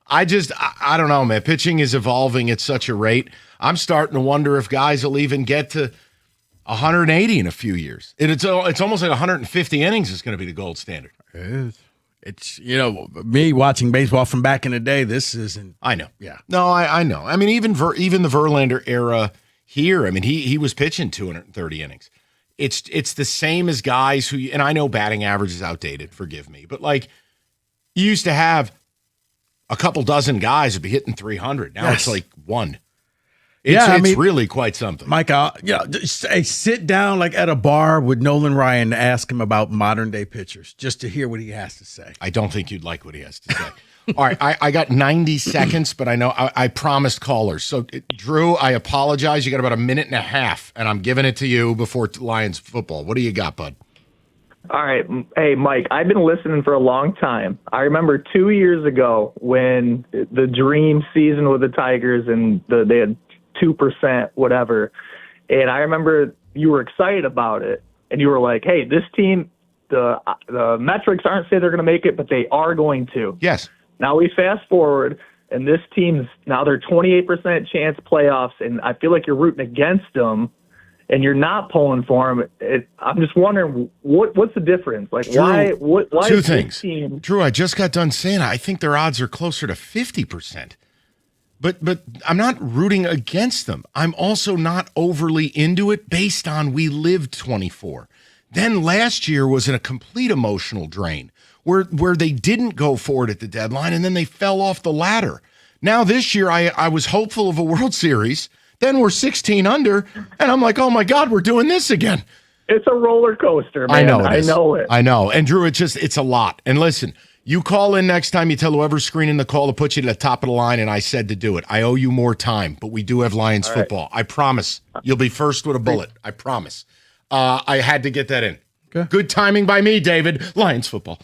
I don't know, man. Pitching is evolving at such a rate. I'm starting to wonder if guys will even get to 180 in a few years. It's almost like 150 innings is going to be the gold standard. It is. It's, me watching baseball from back in the day, this isn't. I know. Yeah. No, I know. I mean, even the Verlander era here, I mean, he was pitching 230 innings. It's the same as guys who, and I know batting average is outdated, forgive me, but like you used to have a couple dozen guys would be hitting 300. Now it's like one. It's really quite something. Mike, sit down like at a bar with Nolan Ryan and ask him about modern day pitchers just to hear what he has to say. I don't think you'd like what he has to say. All right, I got 90 seconds, but I know I promised callers. So, Drew, I apologize. You got about a minute and a half, and I'm giving it to you before Lions football. What do you got, bud? All right. Hey, Mike, I've been listening for a long time. I remember 2 years ago when the dream season with the Tigers and they had 2%, whatever. And I remember you were excited about it, and you were like, hey, this team, the metrics aren't say they're going to make it, but they are going to. Yes. Now we fast forward, and this team's now they're 28% chance playoffs, and I feel like you're rooting against them, and you're not pulling for them. I'm just wondering what's the difference? Like, Drew, why two is things. This team? Drew, I just got done saying I think their odds are closer to 50%. But I'm not rooting against them. I'm also not overly into it based on we lived 24. Then last year was in a complete emotional drain where they didn't go forward at the deadline and then they fell off the ladder. Now this year, I was hopeful of a World Series. Then we're 16 under, and I'm like, oh my God, we're doing this again. It's a roller coaster, man. I know it is. I know. And Drew, it's a lot. And listen, you call in next time, you tell whoever's screening the call to put you to the top of the line, and I said to do it. I owe you more time, but we do have Lions football. I promise. You'll be first with a bullet. I promise. I had to get that in. Okay. Good timing by me, David. Lions football.